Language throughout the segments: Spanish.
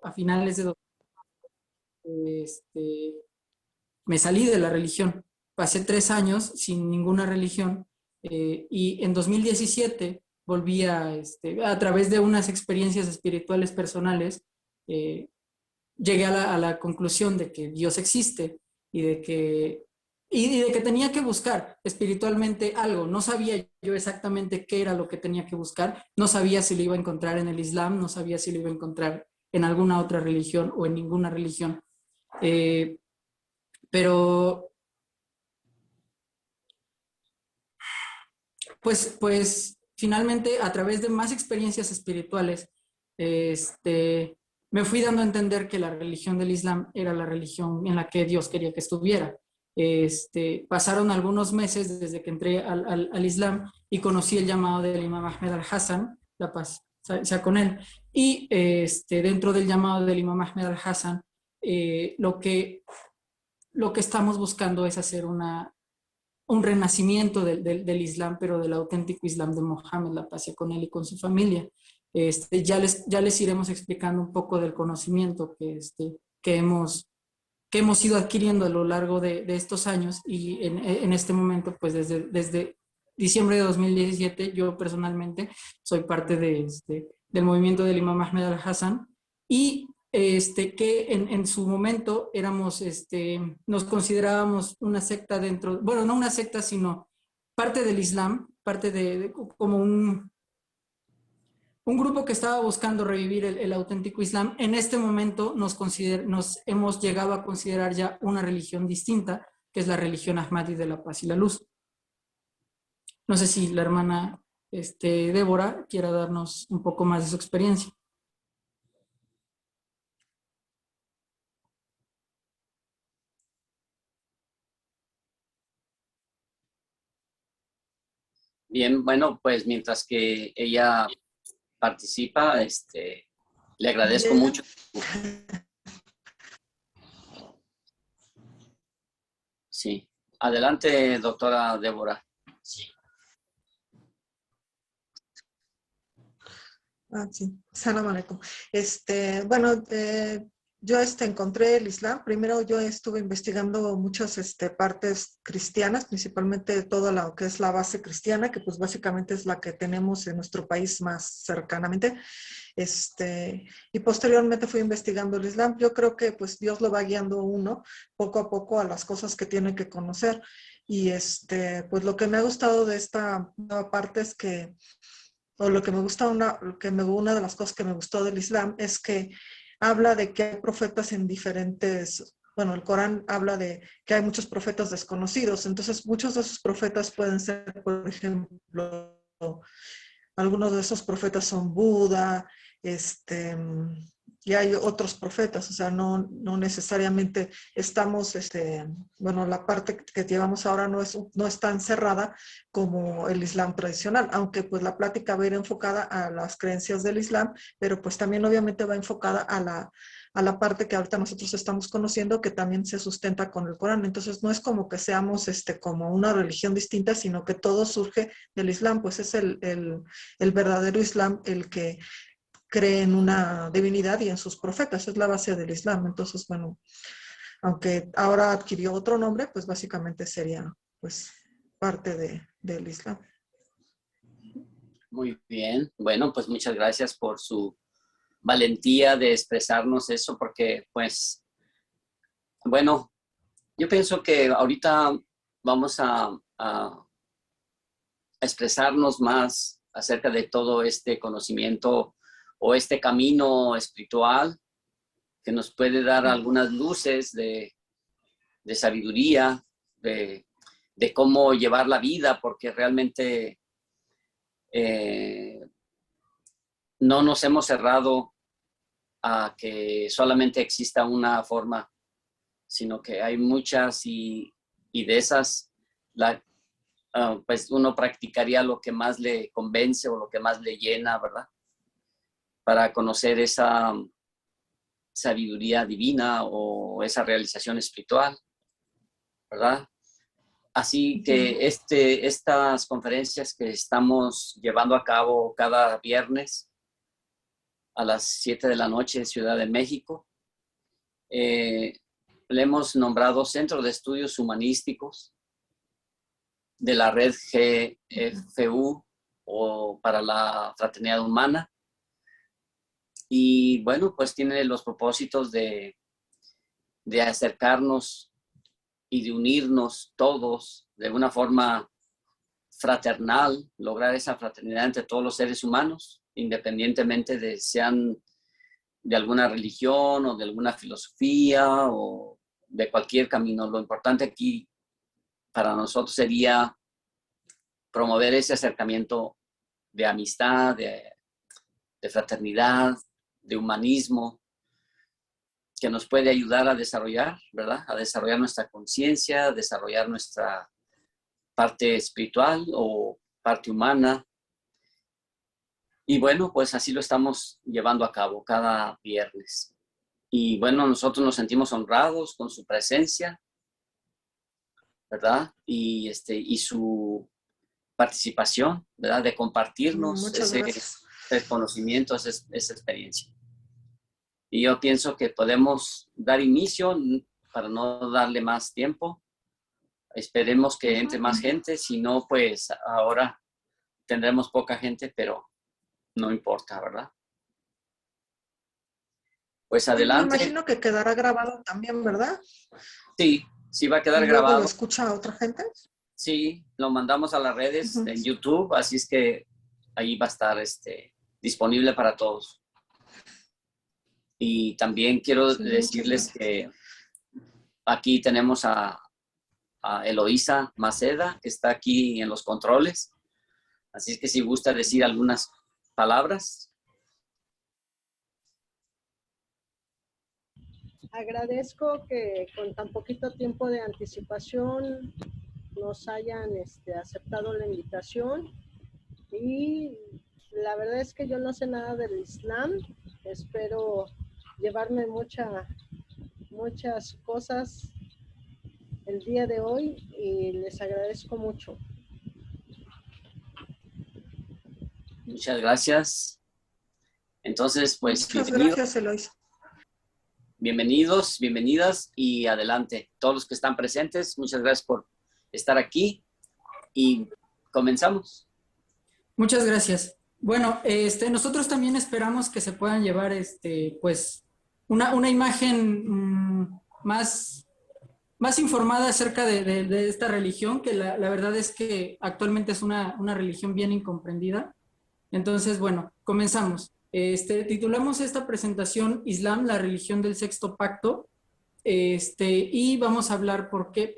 a finales de este, me salí de la religión. Pasé 3 años sin ninguna religión y en 2017 volví a través de unas experiencias espirituales personales, eh, llegué a la conclusión de que Dios existe y de que tenía que buscar espiritualmente algo. No sabía yo exactamente qué era lo que tenía que buscar, no sabía si lo iba a encontrar en el Islam, no sabía si lo iba a encontrar en alguna otra religión o en ninguna religión. Eh, pero pues finalmente a través de más experiencias espirituales, me fui dando a entender que la religión del Islam era la religión en la que Dios quería que estuviera. Pasaron algunos meses desde que entré al Islam y conocí el llamado del Imam Ahmed al-Hassan, la paz sea con él. Y dentro del llamado del Imam Ahmed al-Hassan, lo que estamos buscando es hacer un renacimiento del Islam, pero del auténtico Islam de Mohammed, la paz sea con él y con su familia. Ya les iremos explicando un poco del conocimiento que hemos ido adquiriendo a lo largo de estos años y en este momento, pues desde diciembre de 2017, yo personalmente soy parte del movimiento del Imam Ahmed al-Hassan y que en su momento nos considerábamos una secta dentro, bueno, no una secta, sino parte del Islam, parte como un grupo que estaba buscando revivir el auténtico Islam. En este momento nos hemos llegado a considerar ya una religión distinta, que es la religión Ahmadi de la paz y la luz. No sé si la hermana Débora quiera darnos un poco más de su experiencia. Bien, bueno, pues mientras que ella participa, le agradezco mucho. Sí. Adelante, doctora Débora. Sí. Sí, salam aleikum. Bueno, yo encontré el Islam. Primero yo estuve investigando muchas partes cristianas, principalmente toda lo que es la base cristiana, que pues básicamente es la que tenemos en nuestro país más cercanamente. Y posteriormente fui investigando el Islam. Yo creo que pues Dios lo va guiando uno poco a poco a las cosas que tiene que conocer. Y pues lo que me ha gustado de esta nueva parte es que o lo que me gusta, una de las cosas que me gustó del Islam es que habla de que hay profetas en diferentes, bueno, el Corán habla de que hay muchos profetas desconocidos, entonces muchos de esos profetas pueden ser, por ejemplo, algunos de esos profetas son Buda, y hay otros profetas, o sea, no necesariamente estamos, bueno, la parte que llevamos ahora no es tan cerrada como el Islam tradicional, aunque pues la plática va a ir enfocada a las creencias del Islam, pero pues también obviamente va enfocada a la parte que ahorita nosotros estamos conociendo, que también se sustenta con el Corán. Entonces no es como que seamos como una religión distinta, sino que todo surge del Islam, pues es el verdadero Islam el que cree en una divinidad y en sus profetas, es la base del Islam. Entonces, bueno, aunque ahora adquirió otro nombre, pues básicamente sería pues parte del Islam. Muy bien. Bueno, pues muchas gracias por su valentía de expresarnos eso, porque pues, bueno, yo pienso que ahorita vamos a expresarnos más acerca de todo este conocimiento o este camino espiritual que nos puede dar algunas luces de sabiduría, de cómo llevar la vida, porque realmente no nos hemos cerrado a que solamente exista una forma, sino que hay muchas y de esas pues uno practicaría lo que más le convence o lo que más le llena, ¿verdad? Para conocer esa sabiduría divina o esa realización espiritual, ¿verdad? Así que estas conferencias que estamos llevando a cabo cada viernes a las 7 de la noche, Ciudad de México. Le hemos nombrado Centro de Estudios Humanísticos de la red GFU o para la Fraternidad Humana. Y bueno, pues tiene los propósitos de acercarnos y de unirnos todos de una forma fraternal, lograr esa fraternidad entre todos los seres humanos, independientemente de sean de alguna religión o de alguna filosofía o de cualquier camino. Lo importante aquí para nosotros sería promover ese acercamiento de amistad, de fraternidad, de humanismo, que nos puede ayudar a desarrollar, ¿verdad? A desarrollar nuestra conciencia, a desarrollar nuestra parte espiritual o parte humana. Y bueno, pues así lo estamos llevando a cabo cada viernes. Y bueno, nosotros nos sentimos honrados con su presencia, ¿verdad? Y su participación, ¿verdad? De compartirnos ese conocimiento, esa experiencia. Y yo pienso que podemos dar inicio para no darle más tiempo. Esperemos que entre más gente, si no, pues ahora tendremos poca gente, pero no importa, ¿verdad? Pues adelante. Me imagino que quedará grabado también, ¿verdad? Sí, sí va a quedar ¿Y luego grabado. lo escucha otra gente? Sí, lo mandamos a las redes en YouTube, así es que ahí va a estar disponible para todos. Y también quiero decirles que aquí tenemos a Eloísa Maceda, que está aquí en los controles. Así es que si gusta decir algunas palabras. Agradezco que con tan poquito tiempo de anticipación nos hayan aceptado la invitación. Y la verdad es que yo no sé nada del Islam. Espero llevarme muchas cosas el día de hoy y les agradezco mucho. Muchas gracias. Entonces, pues muchas gracias, Eloísa. Bienvenidos, bienvenidas y adelante. Todos los que están presentes, muchas gracias por estar aquí y comenzamos. Muchas gracias. Bueno, nosotros también esperamos que se puedan llevar pues una imagen más informada acerca de esta religión, que la verdad es que actualmente es una religión bien incomprendida. Entonces, bueno, comenzamos. Titulamos esta presentación Islam, la religión del sexto pacto, y vamos a hablar por qué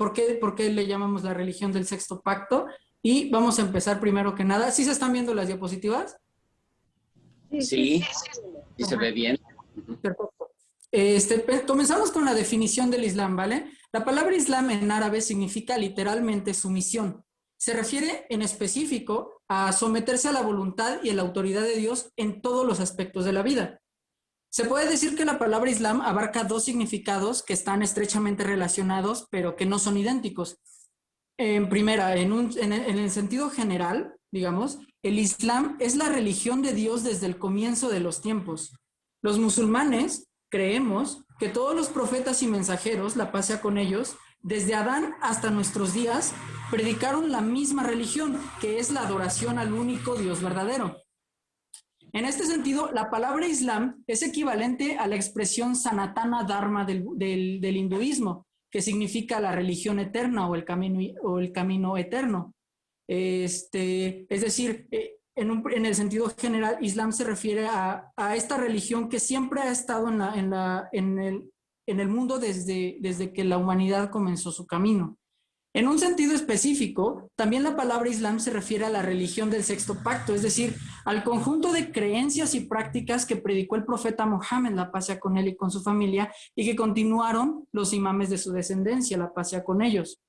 le llamamos la religión del sexto pacto, y vamos a empezar primero que nada. ¿Sí se están viendo las diapositivas? Sí, se ve bien. Perfecto. Comenzamos con la definición del Islam, ¿vale? La palabra Islam en árabe significa literalmente sumisión. Se refiere en específico a someterse a la voluntad y a la autoridad de Dios en todos los aspectos de la vida. Se puede decir que la palabra Islam abarca dos significados que están estrechamente relacionados, pero que no son idénticos. En primera, en el sentido general, digamos, el Islam es la religión de Dios desde el comienzo de los tiempos. Los musulmanes creemos que todos los profetas y mensajeros, la paz sea con ellos, desde Adán hasta nuestros días, predicaron la misma religión, que es la adoración al único Dios verdadero. En este sentido, la palabra Islam es equivalente a la expresión Sanatana Dharma del hinduismo, que significa la religión eterna o el camino eterno. Es decir, en el sentido general, Islam se refiere a esta religión que siempre ha estado en el mundo desde que la humanidad comenzó su camino. En un sentido específico, también la palabra Islam se refiere a la religión del sexto pacto, es decir, al conjunto de creencias y prácticas que predicó el profeta Mohammed, la paz sea con él y con su familia, y que continuaron los imames de su descendencia, la paz sea con ellos.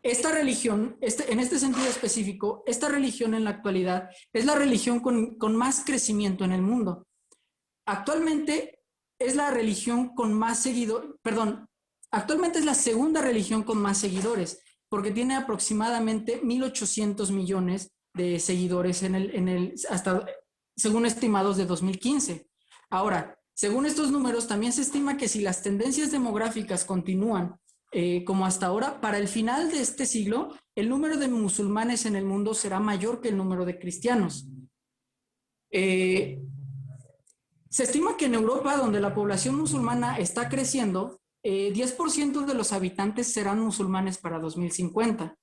Esta religión, en este sentido específico, esta religión en la actualidad es la religión con más crecimiento en el mundo. Actualmente es la religión con más seguidores, actualmente es la segunda religión con más seguidores, porque tiene aproximadamente 1.800 millones de seguidores según estimados de 2015. Ahora, según estos números, también se estima que si las tendencias demográficas continúan como hasta ahora, para el final de este siglo, el número de musulmanes en el mundo será mayor que el número de cristianos. Se estima que en Europa, donde la población musulmana está creciendo, 10% de los habitantes serán musulmanes para 2050.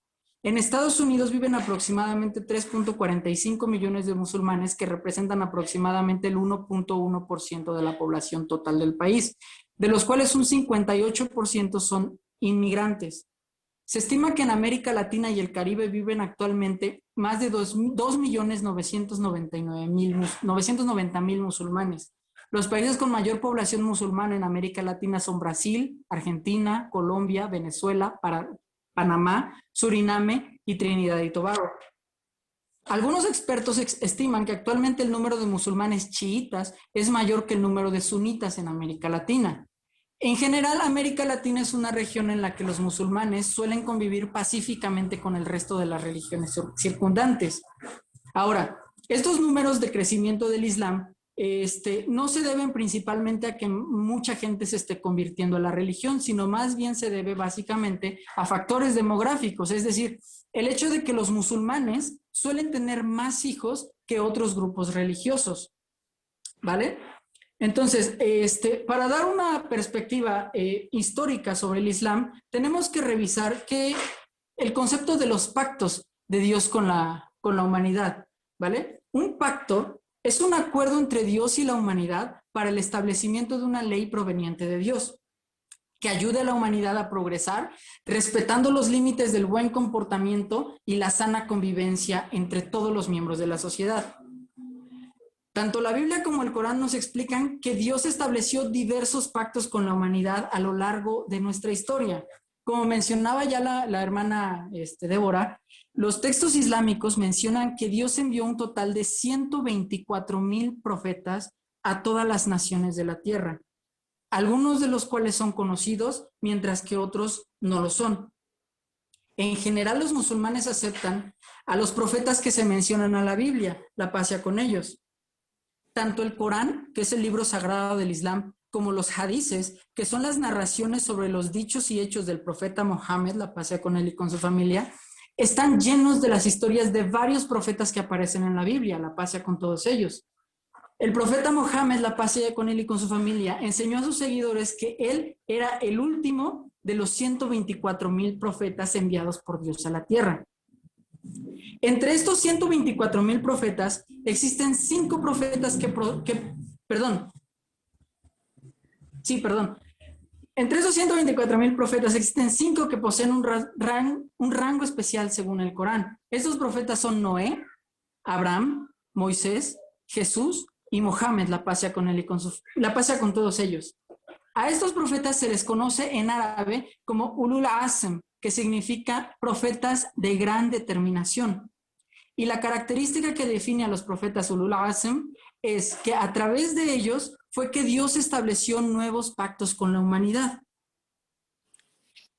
En Estados Unidos viven aproximadamente 3.45 millones de musulmanes, que representan aproximadamente el 1.1% de la población total del país, de los cuales un 58% son inmigrantes. Se estima que en América Latina y el Caribe viven actualmente más de 2.990.000 musulmanes. Los países con mayor población musulmana en América Latina son Brasil, Argentina, Colombia, Venezuela, Panamá, Suriname y Trinidad y Tobago. Algunos expertos estiman que actualmente el número de musulmanes chiitas es mayor que el número de sunitas en América Latina. En general, América Latina es una región en la que los musulmanes suelen convivir pacíficamente con el resto de las religiones circundantes. Ahora, estos números de crecimiento del Islam no se deben principalmente a que mucha gente se esté convirtiendo a la religión, sino más bien se debe básicamente a factores demográficos, es decir, el hecho de que los musulmanes suelen tener más hijos que otros grupos religiosos, ¿vale? Entonces, para dar una perspectiva histórica sobre el Islam, tenemos que revisar que el concepto de los pactos de Dios con la humanidad, ¿vale? Un pacto es un acuerdo entre Dios y la humanidad para el establecimiento de una ley proveniente de Dios, que ayude a la humanidad a progresar, respetando los límites del buen comportamiento y la sana convivencia entre todos los miembros de la sociedad. Tanto la Biblia como el Corán nos explican que Dios estableció diversos pactos con la humanidad a lo largo de nuestra historia. Como mencionaba ya la hermana Débora, los textos islámicos mencionan que Dios envió un total de 124,000 profetas a todas las naciones de la tierra, algunos de los cuales son conocidos, mientras que otros no lo son. En general, los musulmanes aceptan a los profetas que se mencionan en la Biblia, la paz sea con ellos. Tanto el Corán, que es el libro sagrado del Islam, como los hadices, que son las narraciones sobre los dichos y hechos del profeta Mohammed, la paz sea con él y con su familia, están llenos de las historias de varios profetas que aparecen en la Biblia, la paz sea con todos ellos. El profeta Mohammed, la paz sea con él y con su familia, enseñó a sus seguidores que él era el último de los 124,000 profetas enviados por Dios a la tierra. Entre estos 124,000 profetas, existen 5 profetas Entre esos 124,000 profetas existen 5 que poseen un rango especial según el Corán. Estos profetas son Noé, Abraham, Moisés, Jesús y Mohammed, la paz sea con él y la paz sea con todos ellos. A estos profetas se les conoce en árabe como Ulul Azm, que significa profetas de gran determinación. Y la característica que define a los profetas Ulul Azm es que a través de ellos fue que Dios estableció nuevos pactos con la humanidad.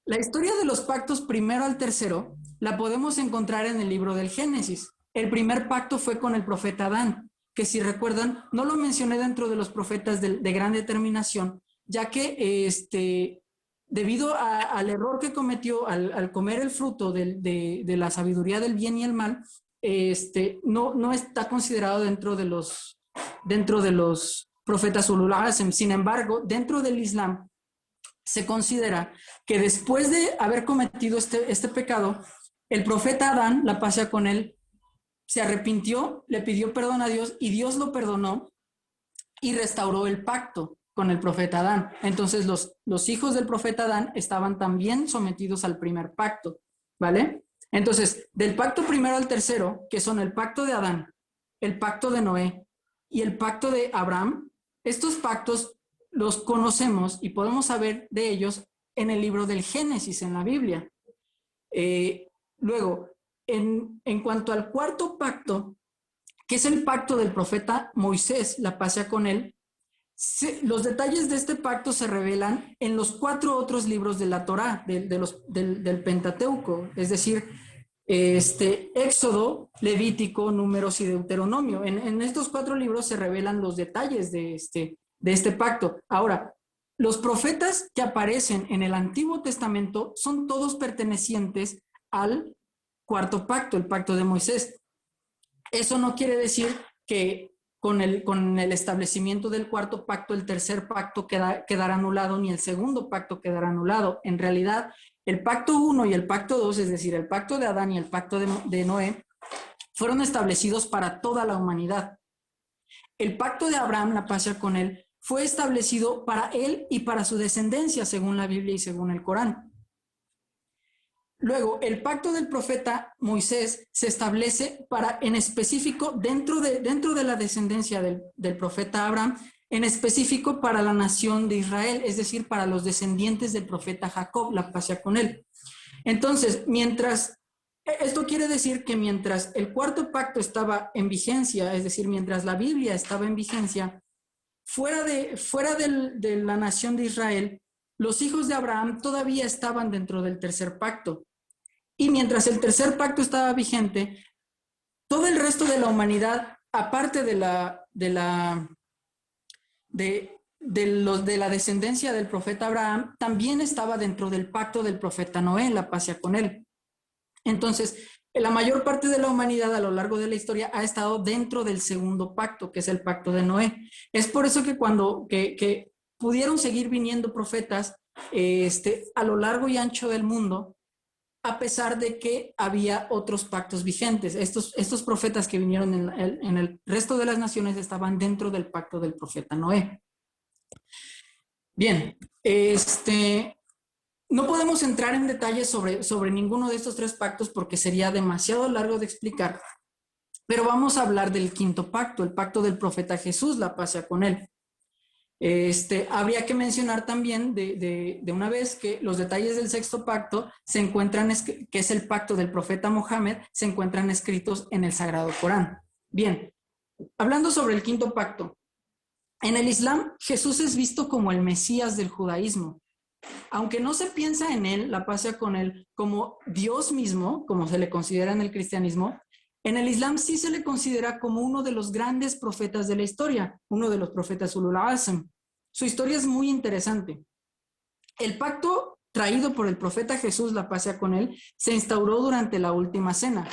La historia de los pactos primero al tercero la podemos encontrar en el libro del Génesis. El primer pacto fue con el profeta Adán, que si recuerdan, no lo mencioné dentro de los profetas de gran determinación, ya que debido al error que cometió al comer el fruto de la sabiduría del bien y el mal, no está considerado dentro de los profetas Ulul Azm. Sin embargo, dentro del Islam se considera que después de haber cometido este pecado, el profeta Adán, la paz sea con él, se arrepintió, le pidió perdón a Dios y Dios lo perdonó y restauró el pacto con el profeta Adán. Entonces los hijos del profeta Adán estaban también sometidos al primer pacto, ¿vale? Entonces, del pacto primero al tercero, que son el pacto de Adán, el pacto de Noé y el pacto de Abraham, estos pactos los conocemos y podemos saber de ellos en el libro del Génesis, en la Biblia. Luego, en cuanto al cuarto pacto, que es el pacto del profeta Moisés, la paz sea con él, los detalles de este pacto se revelan en los 4 otros libros de la Torá, del Pentateuco. Es decir, Éxodo, Levítico, Números y Deuteronomio. En estos 4 libros se revelan los detalles de este pacto. Ahora, los profetas que aparecen en el Antiguo Testamento son todos pertenecientes al cuarto pacto, el pacto de Moisés. Eso no quiere decir que con el establecimiento del cuarto pacto, el tercer pacto quedará anulado, ni el segundo pacto quedará anulado. En realidad, el pacto 1 y el pacto 2, es decir, el pacto de Adán y el pacto de Noé, fueron establecidos para toda la humanidad. El pacto de Abraham, la paz sea con él, fue establecido para él y para su descendencia, según la Biblia y según el Corán. Luego, el pacto del profeta Moisés se establece en específico, dentro de la descendencia del profeta Abraham, en específico para la nación de Israel, es decir, para los descendientes del profeta Jacob, la paz sea con él. Entonces, esto quiere decir que mientras el cuarto pacto estaba en vigencia, es decir, mientras la Biblia estaba en vigencia, fuera de la nación de Israel, los hijos de Abraham todavía estaban dentro del tercer pacto. Y mientras el tercer pacto estaba vigente, todo el resto de la humanidad, aparte de la descendencia del profeta Abraham, también estaba dentro del pacto del profeta Noé, la paz sea con él. Entonces, la mayor parte de la humanidad a lo largo de la historia ha estado dentro del segundo pacto, que es el pacto de Noé. Es por eso que cuando pudieron seguir viniendo profetas a lo largo y ancho del mundo, a pesar de que había otros pactos vigentes. Estos profetas que vinieron en el resto de las naciones estaban dentro del pacto del profeta Noé. Bien, no podemos entrar en detalles sobre ninguno de estos 3 pactos porque sería demasiado largo de explicar, pero vamos a hablar del quinto pacto, el pacto del profeta Jesús, la paz sea con él. Habría que mencionar también de una vez que los detalles del sexto pacto se encuentran, que es el pacto del profeta Mohammed, se encuentran escritos en el Sagrado Corán. Bien, hablando sobre el quinto pacto, en el Islam Jesús es visto como el Mesías del judaísmo. Aunque no se piensa en él, la paz sea con él, como Dios mismo, como se le considera en el cristianismo, en el Islam sí se le considera como uno de los grandes profetas de la historia, uno de los profetas ulul azm. Su historia es muy interesante. El pacto traído por el profeta Jesús, la paz sea con él, se instauró durante la última cena.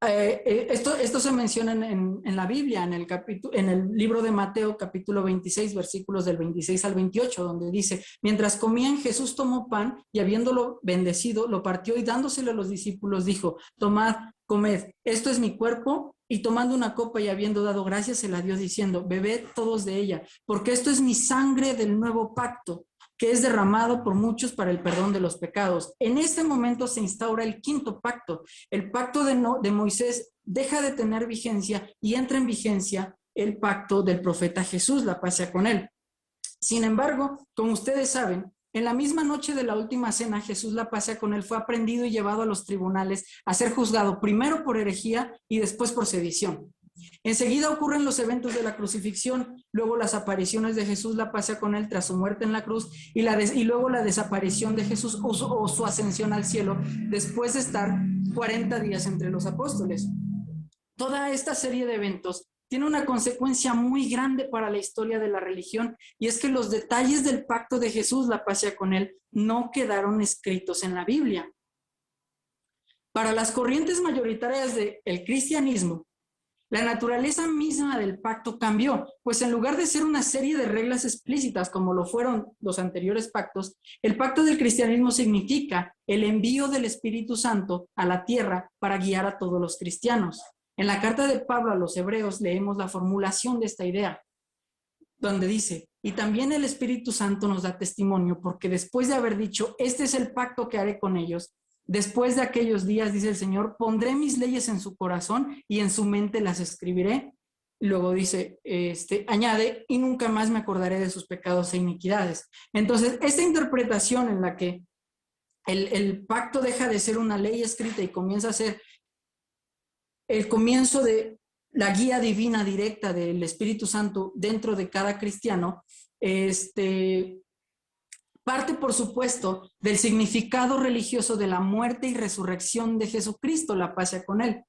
Esto se menciona en la Biblia, en el libro de Mateo, capítulo 26, versículos del 26 al 28, donde dice: mientras comían, Jesús tomó pan y habiéndolo bendecido, lo partió y dándoselo a los discípulos dijo: tomad, comed, esto es mi cuerpo. Y tomando una copa y habiendo dado gracias, se la dio diciendo: bebed todos de ella, porque esto es mi sangre del nuevo pacto, que es derramado por muchos para el perdón de los pecados. En este momento se instaura el quinto pacto. El pacto de Moisés deja de tener vigencia y entra en vigencia el pacto del profeta Jesús, la paz sea con él. Sin embargo, como ustedes saben, en la misma noche de la última cena, Jesús, la paz sea con él, fue aprendido y llevado a los tribunales a ser juzgado primero por herejía y después por sedición. Enseguida ocurren los eventos de la crucifixión, luego las apariciones de Jesús, la paz sea con él, tras su muerte en la cruz, y luego la desaparición de Jesús o su ascensión al cielo, después de estar 40 días entre los apóstoles. Toda esta serie de eventos tiene una consecuencia muy grande para la historia de la religión, y es que los detalles del pacto de Jesús, la paz sea con él, no quedaron escritos en la Biblia. Para las corrientes mayoritarias del cristianismo, la naturaleza misma del pacto cambió, pues en lugar de ser una serie de reglas explícitas como lo fueron los anteriores pactos, el pacto del cristianismo significa el envío del Espíritu Santo a la tierra para guiar a todos los cristianos. En la carta de Pablo a los Hebreos leemos la formulación de esta idea, donde dice: y también el Espíritu Santo nos da testimonio, porque después de haber dicho: este es el pacto que haré con ellos, después de aquellos días, dice el Señor, pondré mis leyes en su corazón y en su mente las escribiré. Y luego dice, añade: y nunca más me acordaré de sus pecados e iniquidades. Entonces, esta interpretación en la que el pacto deja de ser una ley escrita y comienza a ser el comienzo de la guía divina directa del Espíritu Santo dentro de cada cristiano, parte, por supuesto, del significado religioso de la muerte y resurrección de Jesucristo, la paz sea con él.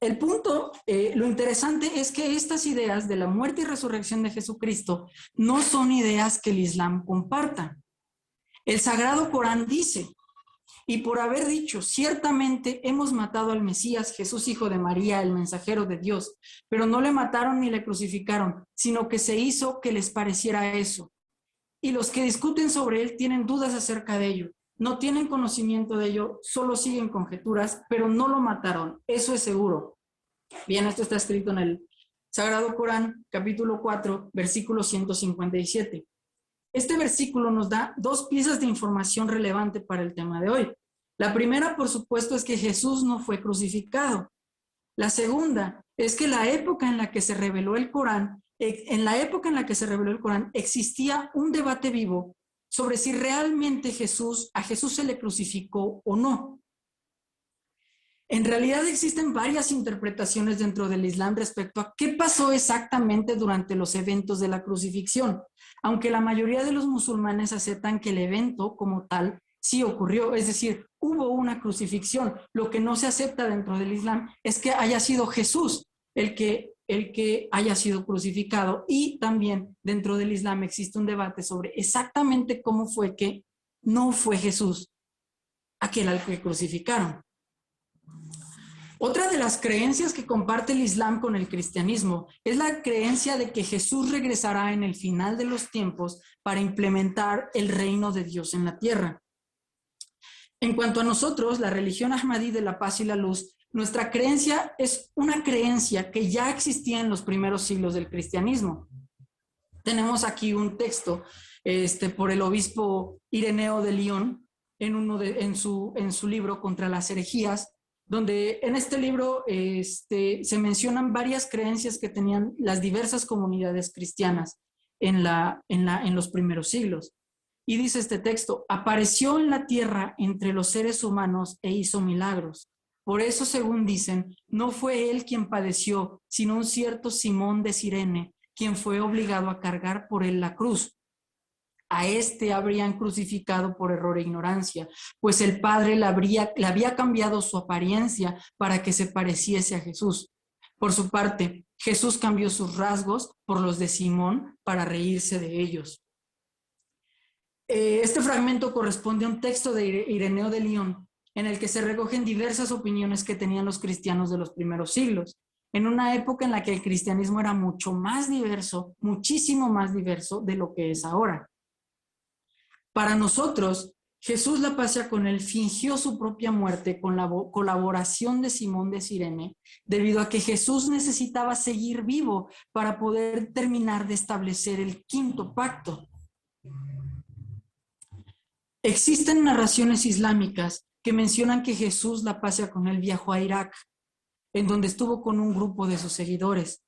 El punto, lo interesante es que estas ideas de la muerte y resurrección de Jesucristo no son ideas que el Islam comparta. El Sagrado Corán dice: y por haber dicho, ciertamente hemos matado al Mesías, Jesús hijo de María, el mensajero de Dios, pero no le mataron ni le crucificaron, sino que se hizo que les pareciera eso. Y los que discuten sobre él tienen dudas acerca de ello. No tienen conocimiento de ello, solo siguen conjeturas, pero no lo mataron, eso es seguro. Bien, esto está escrito en el Sagrado Corán, capítulo 4, versículo 157. Este versículo nos da dos piezas de información relevante para el tema de hoy. La primera, por supuesto, es que Jesús no fue crucificado. La segunda es que la época en la que se reveló el Corán, existía un debate vivo sobre si realmente a Jesús se le crucificó o no. En realidad existen varias interpretaciones dentro del Islam respecto a qué pasó exactamente durante los eventos de la crucifixión, aunque la mayoría de los musulmanes aceptan que el evento como tal sí ocurrió, es decir, hubo una crucifixión. Lo que no se acepta dentro del Islam es que haya sido Jesús el que haya sido crucificado, y también dentro del Islam existe un debate sobre exactamente cómo fue que no fue Jesús aquel al que crucificaron. Otra de las creencias que comparte el Islam con el cristianismo es la creencia de que Jesús regresará en el final de los tiempos para implementar el reino de Dios en la tierra. En cuanto a nosotros, la religión ahmadí de la paz y la luz, nuestra creencia es una creencia que ya existía en los primeros siglos del cristianismo. Tenemos aquí un texto por el obispo Ireneo de León en su libro Contra las herejías, donde en este libro se mencionan varias creencias que tenían las diversas comunidades cristianas en los primeros siglos. Y dice este texto: apareció en la tierra entre los seres humanos e hizo milagros. Por eso, según dicen, no fue él quien padeció, sino un cierto Simón de Cirene, quien fue obligado a cargar por él la cruz. A este habrían crucificado por error e ignorancia, pues el Padre le había cambiado su apariencia para que se pareciese a Jesús. Por su parte, Jesús cambió sus rasgos por los de Simón para reírse de ellos. Este fragmento corresponde a un texto de Ireneo de León, en el que se recogen diversas opiniones que tenían los cristianos de los primeros siglos, en una época en la que el cristianismo era mucho más diverso, muchísimo más diverso de lo que es ahora. Para nosotros, Jesús, la paz sea con él, fingió su propia muerte con la colaboración de Simón de Cirene, debido a que Jesús necesitaba seguir vivo para poder terminar de establecer el quinto pacto. Existen narraciones islámicas que mencionan que Jesús, la paz sea con él, viajó a Irak, en donde estuvo con un grupo de sus seguidores.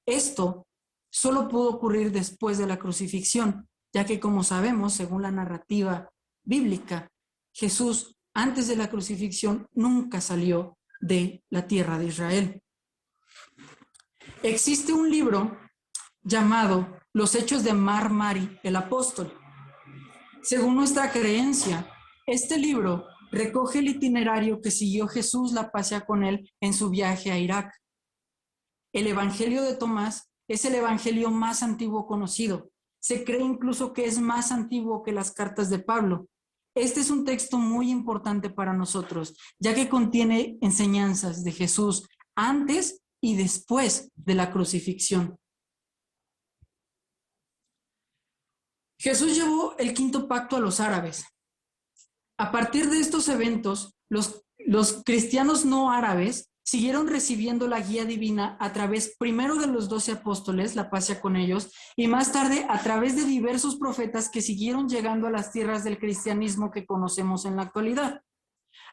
Esto solo pudo ocurrir después de la crucifixión, ya que, como sabemos, según la narrativa bíblica, Jesús, antes de la crucifixión, nunca salió de la tierra de Israel. Existe un libro llamado Los Hechos de Mar-Mari, el apóstol. Según nuestra creencia, este libro recoge el itinerario que siguió Jesús, la paz sea con él, en su viaje a Irak. El Evangelio de Tomás es el evangelio más antiguo conocido. Se cree incluso que es más antiguo que las cartas de Pablo. Este es un texto muy importante para nosotros, ya que contiene enseñanzas de Jesús antes y después de la crucifixión. Jesús llevó el quinto pacto a los árabes. A partir de estos eventos, los cristianos no árabes siguieron recibiendo la guía divina a través primero de los 12 apóstoles, la paz sea con ellos, y más tarde a través de diversos profetas que siguieron llegando a las tierras del cristianismo que conocemos en la actualidad.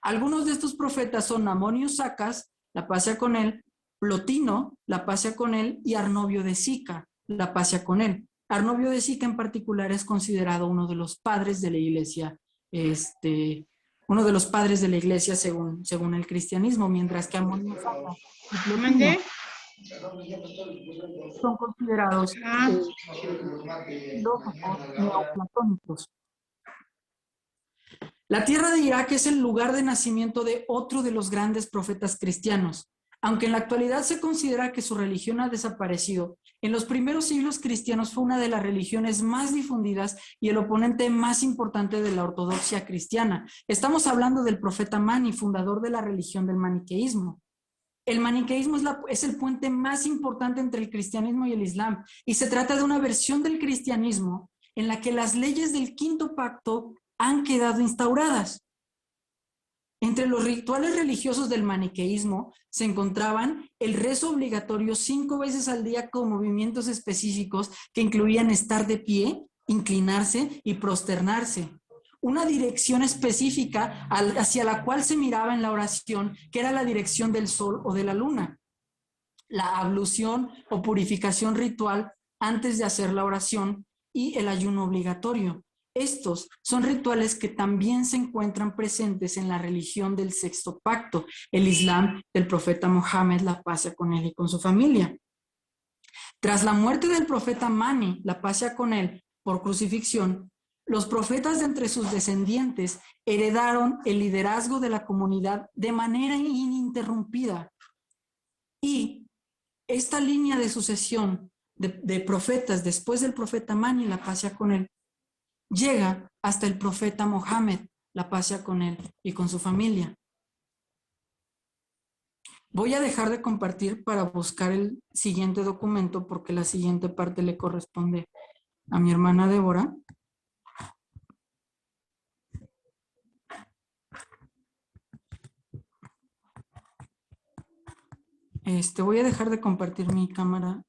Algunos de estos profetas son Amonius Sacas, la paz sea con él, Plotino, la paz sea con él, y Arnovio de Sica, la paz sea con él. Arnovio de Sica en particular es considerado uno de los padres de la iglesia, uno de los padres de la iglesia según el cristianismo, mientras que Amonius Sacas y Plotino son considerados filósofos neoplatónicos. La tierra de Irak es el lugar de nacimiento de otro de los grandes profetas cristianos. Aunque en la actualidad se considera que su religión ha desaparecido, en los primeros siglos cristianos fue una de las religiones más difundidas y el oponente más importante de la ortodoxia cristiana. Estamos hablando del profeta Mani, fundador de la religión del maniqueísmo. El maniqueísmo es el puente más importante entre el cristianismo y el islam, y se trata de una versión del cristianismo en la que las leyes del quinto pacto han quedado instauradas. Entre los rituales religiosos del maniqueísmo se encontraban el rezo obligatorio 5 veces al día con movimientos específicos que incluían estar de pie, inclinarse y prosternarse. Una dirección específica hacia la cual se miraba en la oración, que era la dirección del sol o de la luna. La ablución o purificación ritual antes de hacer la oración y el ayuno obligatorio. Estos son rituales que también se encuentran presentes en la religión del sexto pacto, el Islam del profeta Mohammed, la paz sea con él y con su familia. Tras la muerte del profeta Mani, la paz sea con él, por crucifixión, los profetas de entre sus descendientes heredaron el liderazgo de la comunidad de manera ininterrumpida. Y esta línea de sucesión de profetas después del profeta Mani, la paz sea con él, llega hasta el profeta Mohammed, la paz sea con él y con su familia. Voy a dejar de compartir para buscar el siguiente documento porque la siguiente parte le corresponde a mi hermana Débora. Voy a dejar de compartir mi cámara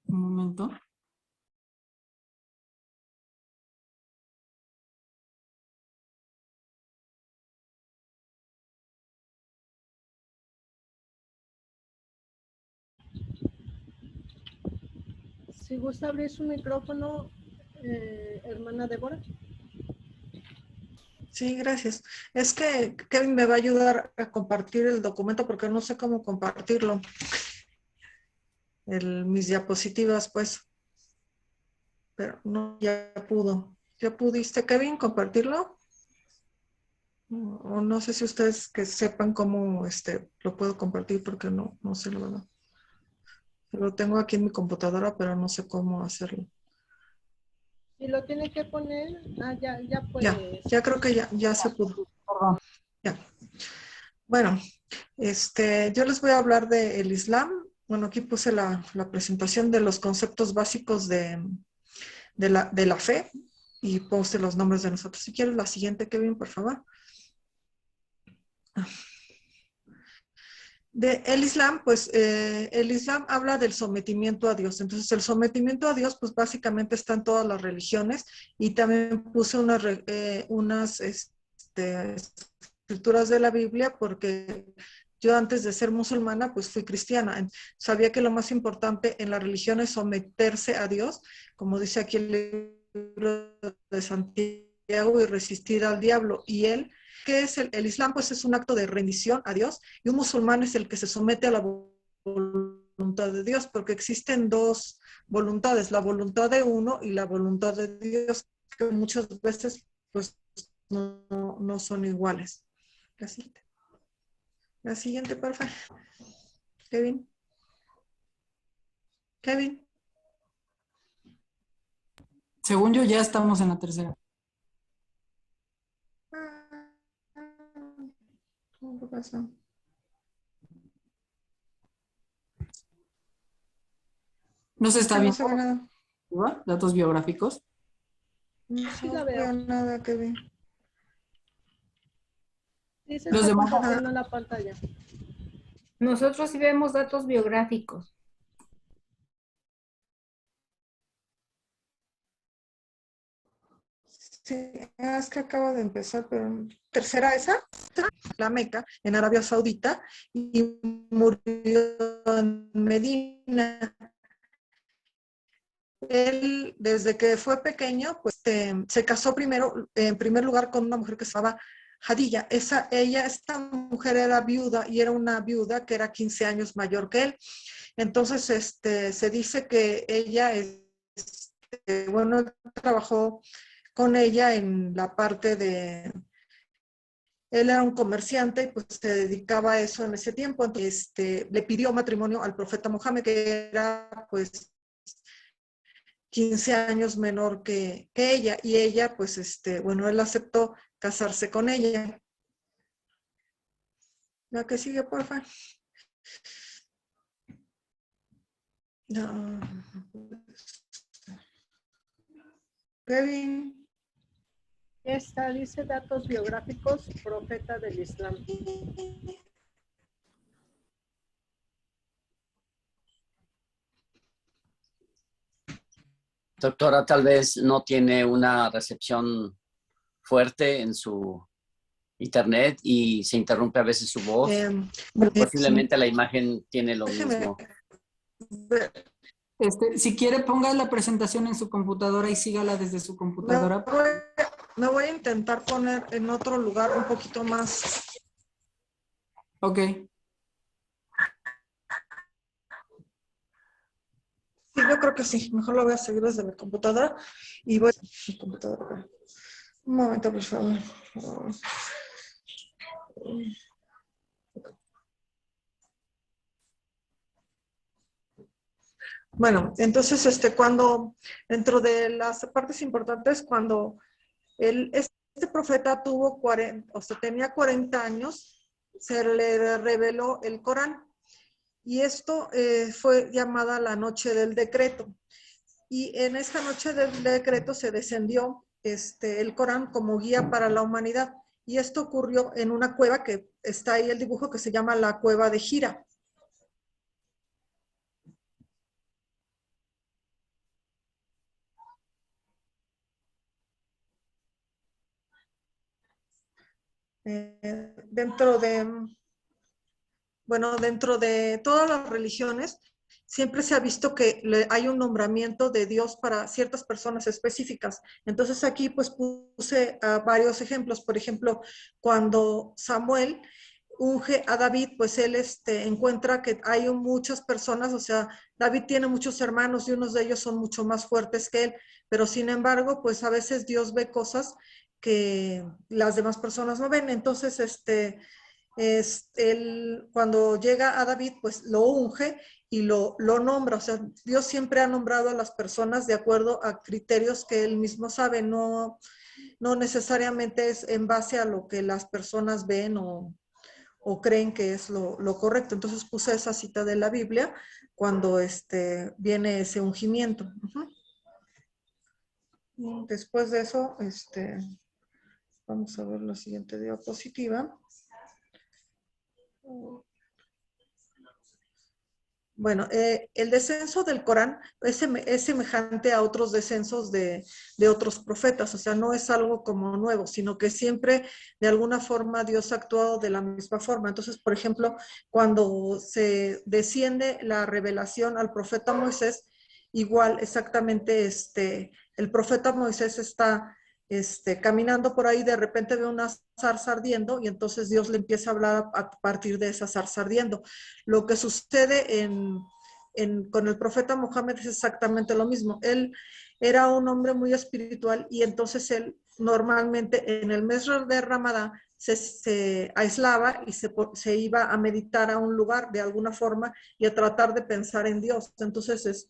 un momento. Si gusta abrir su micrófono, hermana Débora. Sí, gracias. Es que Kevin me va a ayudar a compartir el documento porque no sé cómo compartirlo. Mis diapositivas, pues. Pero no, ya pudo. ¿Ya pudiste, Kevin, compartirlo? O no sé si ustedes que sepan cómo lo puedo compartir porque no sé la verdad. Lo tengo aquí en mi computadora, pero no sé cómo hacerlo. Y lo tiene que poner, ya puede. Ya creo que ya se pudo. Ya. Bueno, yo les voy a hablar del Islam. Bueno, aquí puse la presentación de los conceptos básicos de la fe y puse los nombres de nosotros. Si quieres la siguiente, Kevin, por favor. El Islam, pues el Islam habla del sometimiento a Dios. Entonces el sometimiento a Dios, pues básicamente está en todas las religiones y también puse unas escrituras de la Biblia porque yo antes de ser musulmana, pues fui cristiana. Sabía que lo más importante en la religión es someterse a Dios, como dice aquí el libro de Santiago, y resistir al diablo. Y ¿qué es el Islam? Pues es un acto de rendición a Dios, y un musulmán es el que se somete a la voluntad de Dios, porque existen dos voluntades, la voluntad de uno y la voluntad de Dios, que muchas veces pues no son iguales. La siguiente, por favor. Kevin. Según yo, ya estamos en la tercera. ¿Qué pasó? No se está viendo. No se ve nada. Datos biográficos. No veo nada, Kevin. Sí, se Los está demás. compartiendo la pantalla. Nosotros sí vemos datos biográficos. Sí, es que acabo de empezar, pero tercera esa, la Meca, en Arabia Saudita, y murió en Medina. Él, desde que fue pequeño, pues se casó primero, en primer lugar, con una mujer que se llamaba Hadilla. Esta mujer era viuda y era una viuda que era 15 años mayor que él. Entonces, se dice que ella, bueno, trabajó con ella en la parte de... Él era un comerciante y pues se dedicaba a eso en ese tiempo. Entonces, le pidió matrimonio al profeta Mohammed, que era pues 15 años menor que ella. Y ella, pues, bueno, él aceptó casarse con ella. La que sigue, por favor. No. Kevin. Esta dice datos biográficos, profeta del Islam. Doctora, tal vez no tiene una recepción fuerte en su internet y se interrumpe a veces su voz, pero posiblemente la imagen tiene lo mismo. Si quiere, ponga la presentación en su computadora y sígala desde su computadora. Me voy a intentar poner en otro lugar un poquito más. Ok. Sí, yo creo que sí. Mejor lo voy a seguir desde mi computadora. Y voy a mi computadora. Un momento, por favor. Bueno, entonces, cuando, dentro de las partes importantes, cuando este profeta tuvo 40, o sea, tenía 40 años, se le reveló el Corán. Y esto fue llamada la noche del decreto. Y en esta noche del decreto se descendió el Corán como guía para la humanidad. Y esto ocurrió en una cueva que está ahí el dibujo, que se llama la cueva de Hira. Dentro de todas las religiones, siempre se ha visto que hay un nombramiento de Dios para ciertas personas específicas. Entonces aquí pues puse varios ejemplos. Por ejemplo, cuando Samuel unge a David, pues él encuentra que hay muchas personas, o sea, David tiene muchos hermanos y unos de ellos son mucho más fuertes que él, pero sin embargo, pues a veces Dios ve cosas que las demás personas no ven. Entonces, cuando llega a David, pues lo unge y lo nombra. O sea, Dios siempre ha nombrado a las personas de acuerdo a criterios que él mismo sabe, no necesariamente es en base a lo que las personas ven o creen que es lo correcto. Entonces puse esa cita de la Biblia cuando viene ese ungimiento. Y después de eso, vamos a ver la siguiente diapositiva. Bueno, el descenso del Corán es semejante a otros descensos de otros profetas, o sea, no es algo como nuevo, sino que siempre de alguna forma Dios ha actuado de la misma forma. Entonces, por ejemplo, cuando se desciende la revelación al profeta Moisés, igual exactamente el profeta Moisés está caminando por ahí, de repente ve una zarza ardiendo y entonces Dios le empieza a hablar a partir de esa zarza ardiendo. Lo que sucede con el profeta Mohammed es exactamente lo mismo. Él era un hombre muy espiritual y entonces él normalmente en el mes de Ramadán se aislaba y se iba a meditar a un lugar de alguna forma y a tratar de pensar en Dios. Entonces,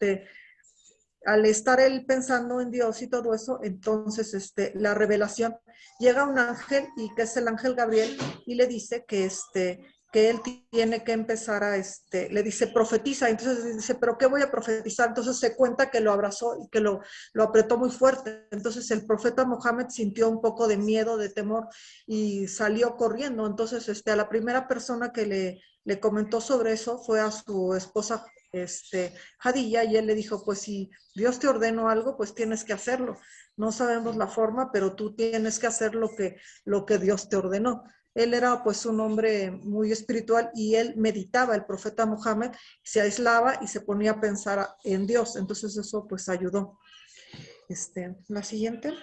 al estar él pensando en Dios y todo eso, entonces la revelación, llega un ángel, y que es el ángel Gabriel, y le dice que él tiene que empezar le dice, profetiza. Entonces dice, ¿pero qué voy a profetizar? Entonces se cuenta que lo abrazó y que lo apretó muy fuerte. Entonces el profeta Mohammed sintió un poco de miedo, de temor, y salió corriendo. Entonces a la primera persona que le comentó sobre eso fue a su esposa Hadilla, y él le dijo, pues si Dios te ordenó algo, pues tienes que hacerlo. No sabemos la forma, pero tú tienes que hacer lo que Dios te ordenó. Él era pues un hombre muy espiritual y él meditaba, el profeta Mohammed, se aislaba y se ponía a pensar en Dios. Entonces eso pues ayudó. La siguiente.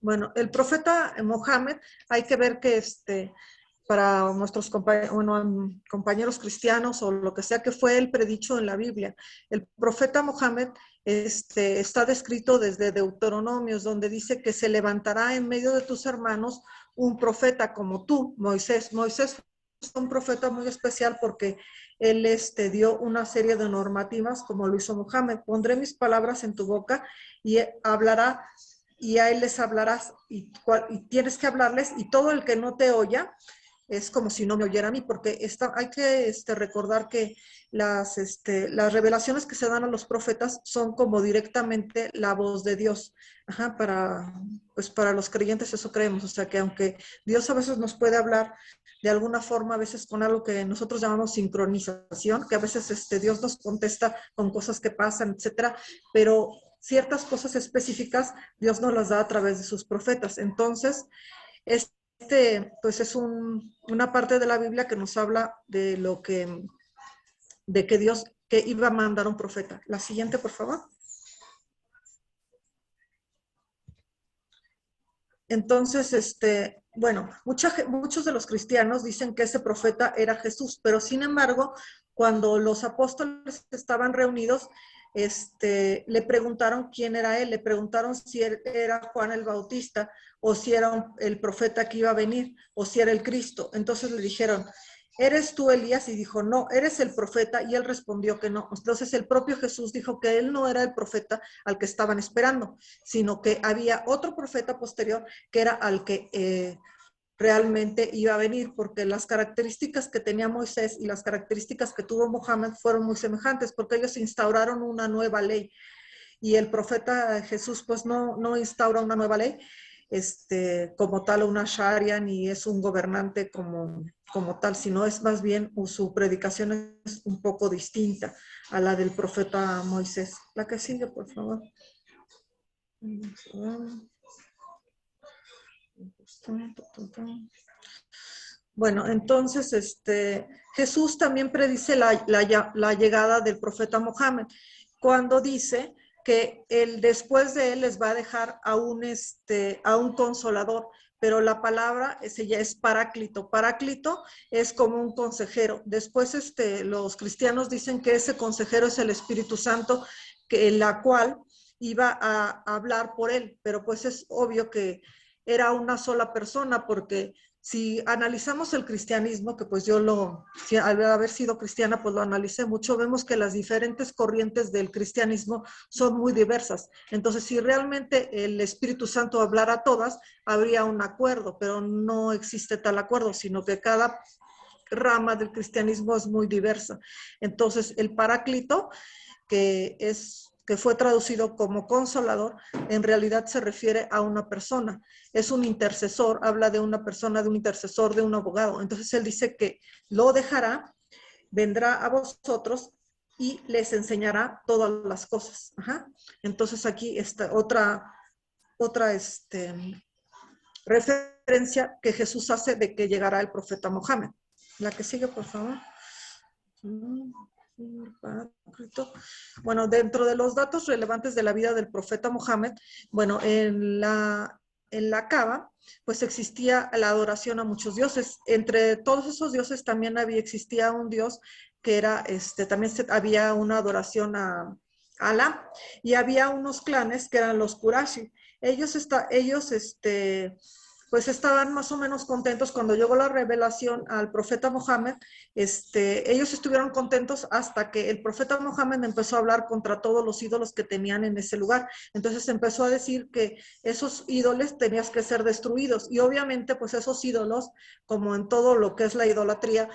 Bueno, el profeta Mohammed, hay que ver que para nuestros compañeros cristianos o lo que sea que fue el predicho en la Biblia, el profeta Mohammed está descrito desde Deuteronomios, donde dice que se levantará en medio de tus hermanos un profeta como tú, Moisés. Moisés fue un profeta muy especial porque él dio una serie de normativas como lo hizo Mohammed. Pondré mis palabras en tu boca y hablará, y a él les hablarás, y tienes que hablarles, y todo el que no te oya es como si no me oyera a mí, porque hay que recordar que las revelaciones que se dan a los profetas son como directamente la voz de Dios. Ajá, para los creyentes eso creemos, o sea que aunque Dios a veces nos puede hablar de alguna forma, a veces con algo que nosotros llamamos sincronización, que a veces Dios nos contesta con cosas que pasan, etcétera, pero ciertas cosas específicas Dios nos las da a través de sus profetas. Entonces, pues es una parte de la Biblia que nos habla de que Dios que iba a mandar un profeta. La siguiente, por favor. Entonces, bueno, muchos de los cristianos dicen que ese profeta era Jesús, pero sin embargo, cuando los apóstoles estaban reunidos, le preguntaron quién era él, le preguntaron si era Juan el Bautista o si era el profeta que iba a venir o si era el Cristo. Entonces le dijeron, ¿eres tú Elías? Y dijo, no, ¿eres el profeta? Y él respondió que no. Entonces el propio Jesús dijo que él no era el profeta al que estaban esperando, sino que había otro profeta posterior que era al que realmente iba a venir, porque las características que tenía Moisés y las características que tuvo Mohammed fueron muy semejantes, porque ellos instauraron una nueva ley. Y el profeta Jesús pues no instaura una nueva ley, como tal una sharia, ni es un gobernante como tal, sino es más bien su predicación es un poco distinta a la del profeta Moisés. La que sigue, por favor. Bueno, entonces Jesús también predice la llegada del profeta Mohammed, cuando dice que después de él les va a dejar a un consolador, pero la palabra ya es paráclito. Paráclito es como un consejero. Después los cristianos dicen que ese consejero es el Espíritu Santo, la cual iba a hablar por él, pero pues es obvio que era una sola persona, porque si analizamos el cristianismo, que pues al haber sido cristiana, pues lo analicé mucho, vemos que las diferentes corrientes del cristianismo son muy diversas. Entonces, si realmente el Espíritu Santo hablara a todas, habría un acuerdo, pero no existe tal acuerdo, sino que cada rama del cristianismo es muy diversa. Entonces, el Paráclito, que fue traducido como consolador, en realidad se refiere a una persona. Es un intercesor, habla de una persona, de un intercesor, de un abogado. Entonces él dice que lo dejará, vendrá a vosotros y les enseñará todas las cosas. Ajá. Entonces aquí está otra referencia que Jesús hace de que llegará el profeta Mohammed. La que sigue, por favor. Bueno, dentro de los datos relevantes de la vida del profeta Mohammed, bueno, en la Kaaba, pues existía la adoración a muchos dioses. Entre todos esos dioses también existía un dios que era, también había una adoración a Alá, y había unos clanes que eran los Qurashi. Ellos pues estaban más o menos contentos cuando llegó la revelación al profeta Mohammed. Ellos estuvieron contentos hasta que el profeta Mohammed empezó a hablar contra todos los ídolos que tenían en ese lugar. Entonces empezó a decir que esos ídolos tenían que ser destruidos, y obviamente pues esos ídolos, como en todo lo que es la idolatría,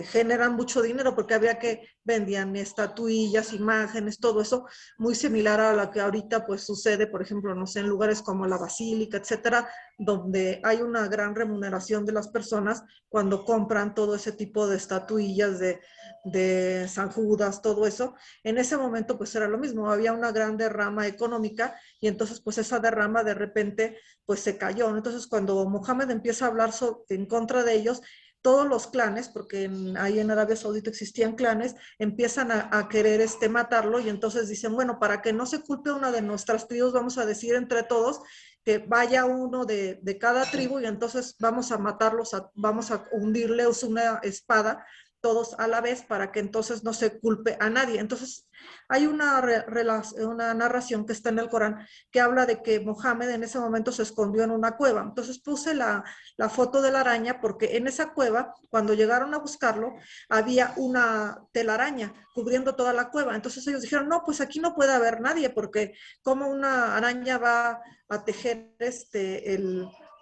generan mucho dinero, porque vendían estatuillas, imágenes, todo eso, muy similar a lo que ahorita pues sucede, por ejemplo, no sé, en lugares como la Basílica, etcétera, donde hay una gran remuneración de las personas cuando compran todo ese tipo de estatuillas de San Judas, todo eso. En ese momento pues era lo mismo, había una gran derrama económica, y entonces pues esa derrama de repente pues se cayó. Entonces cuando Mohammed empieza a hablar en contra de ellos, todos los clanes, porque ahí en Arabia Saudita existían clanes, empiezan a querer matarlo, y entonces dicen, bueno, para que no se culpe una de nuestras tribus, vamos a decir entre todos que vaya uno de cada tribu y entonces vamos a matarlos, vamos a hundirles una espada todos a la vez para que entonces no se culpe a nadie. Entonces hay una narración que está en el Corán que habla de que Mohammed en ese momento se escondió en una cueva. Entonces puse la foto de la araña porque en esa cueva, cuando llegaron a buscarlo, había una telaraña cubriendo toda la cueva. Entonces ellos dijeron, no, pues aquí no puede haber nadie porque como una araña va a tejer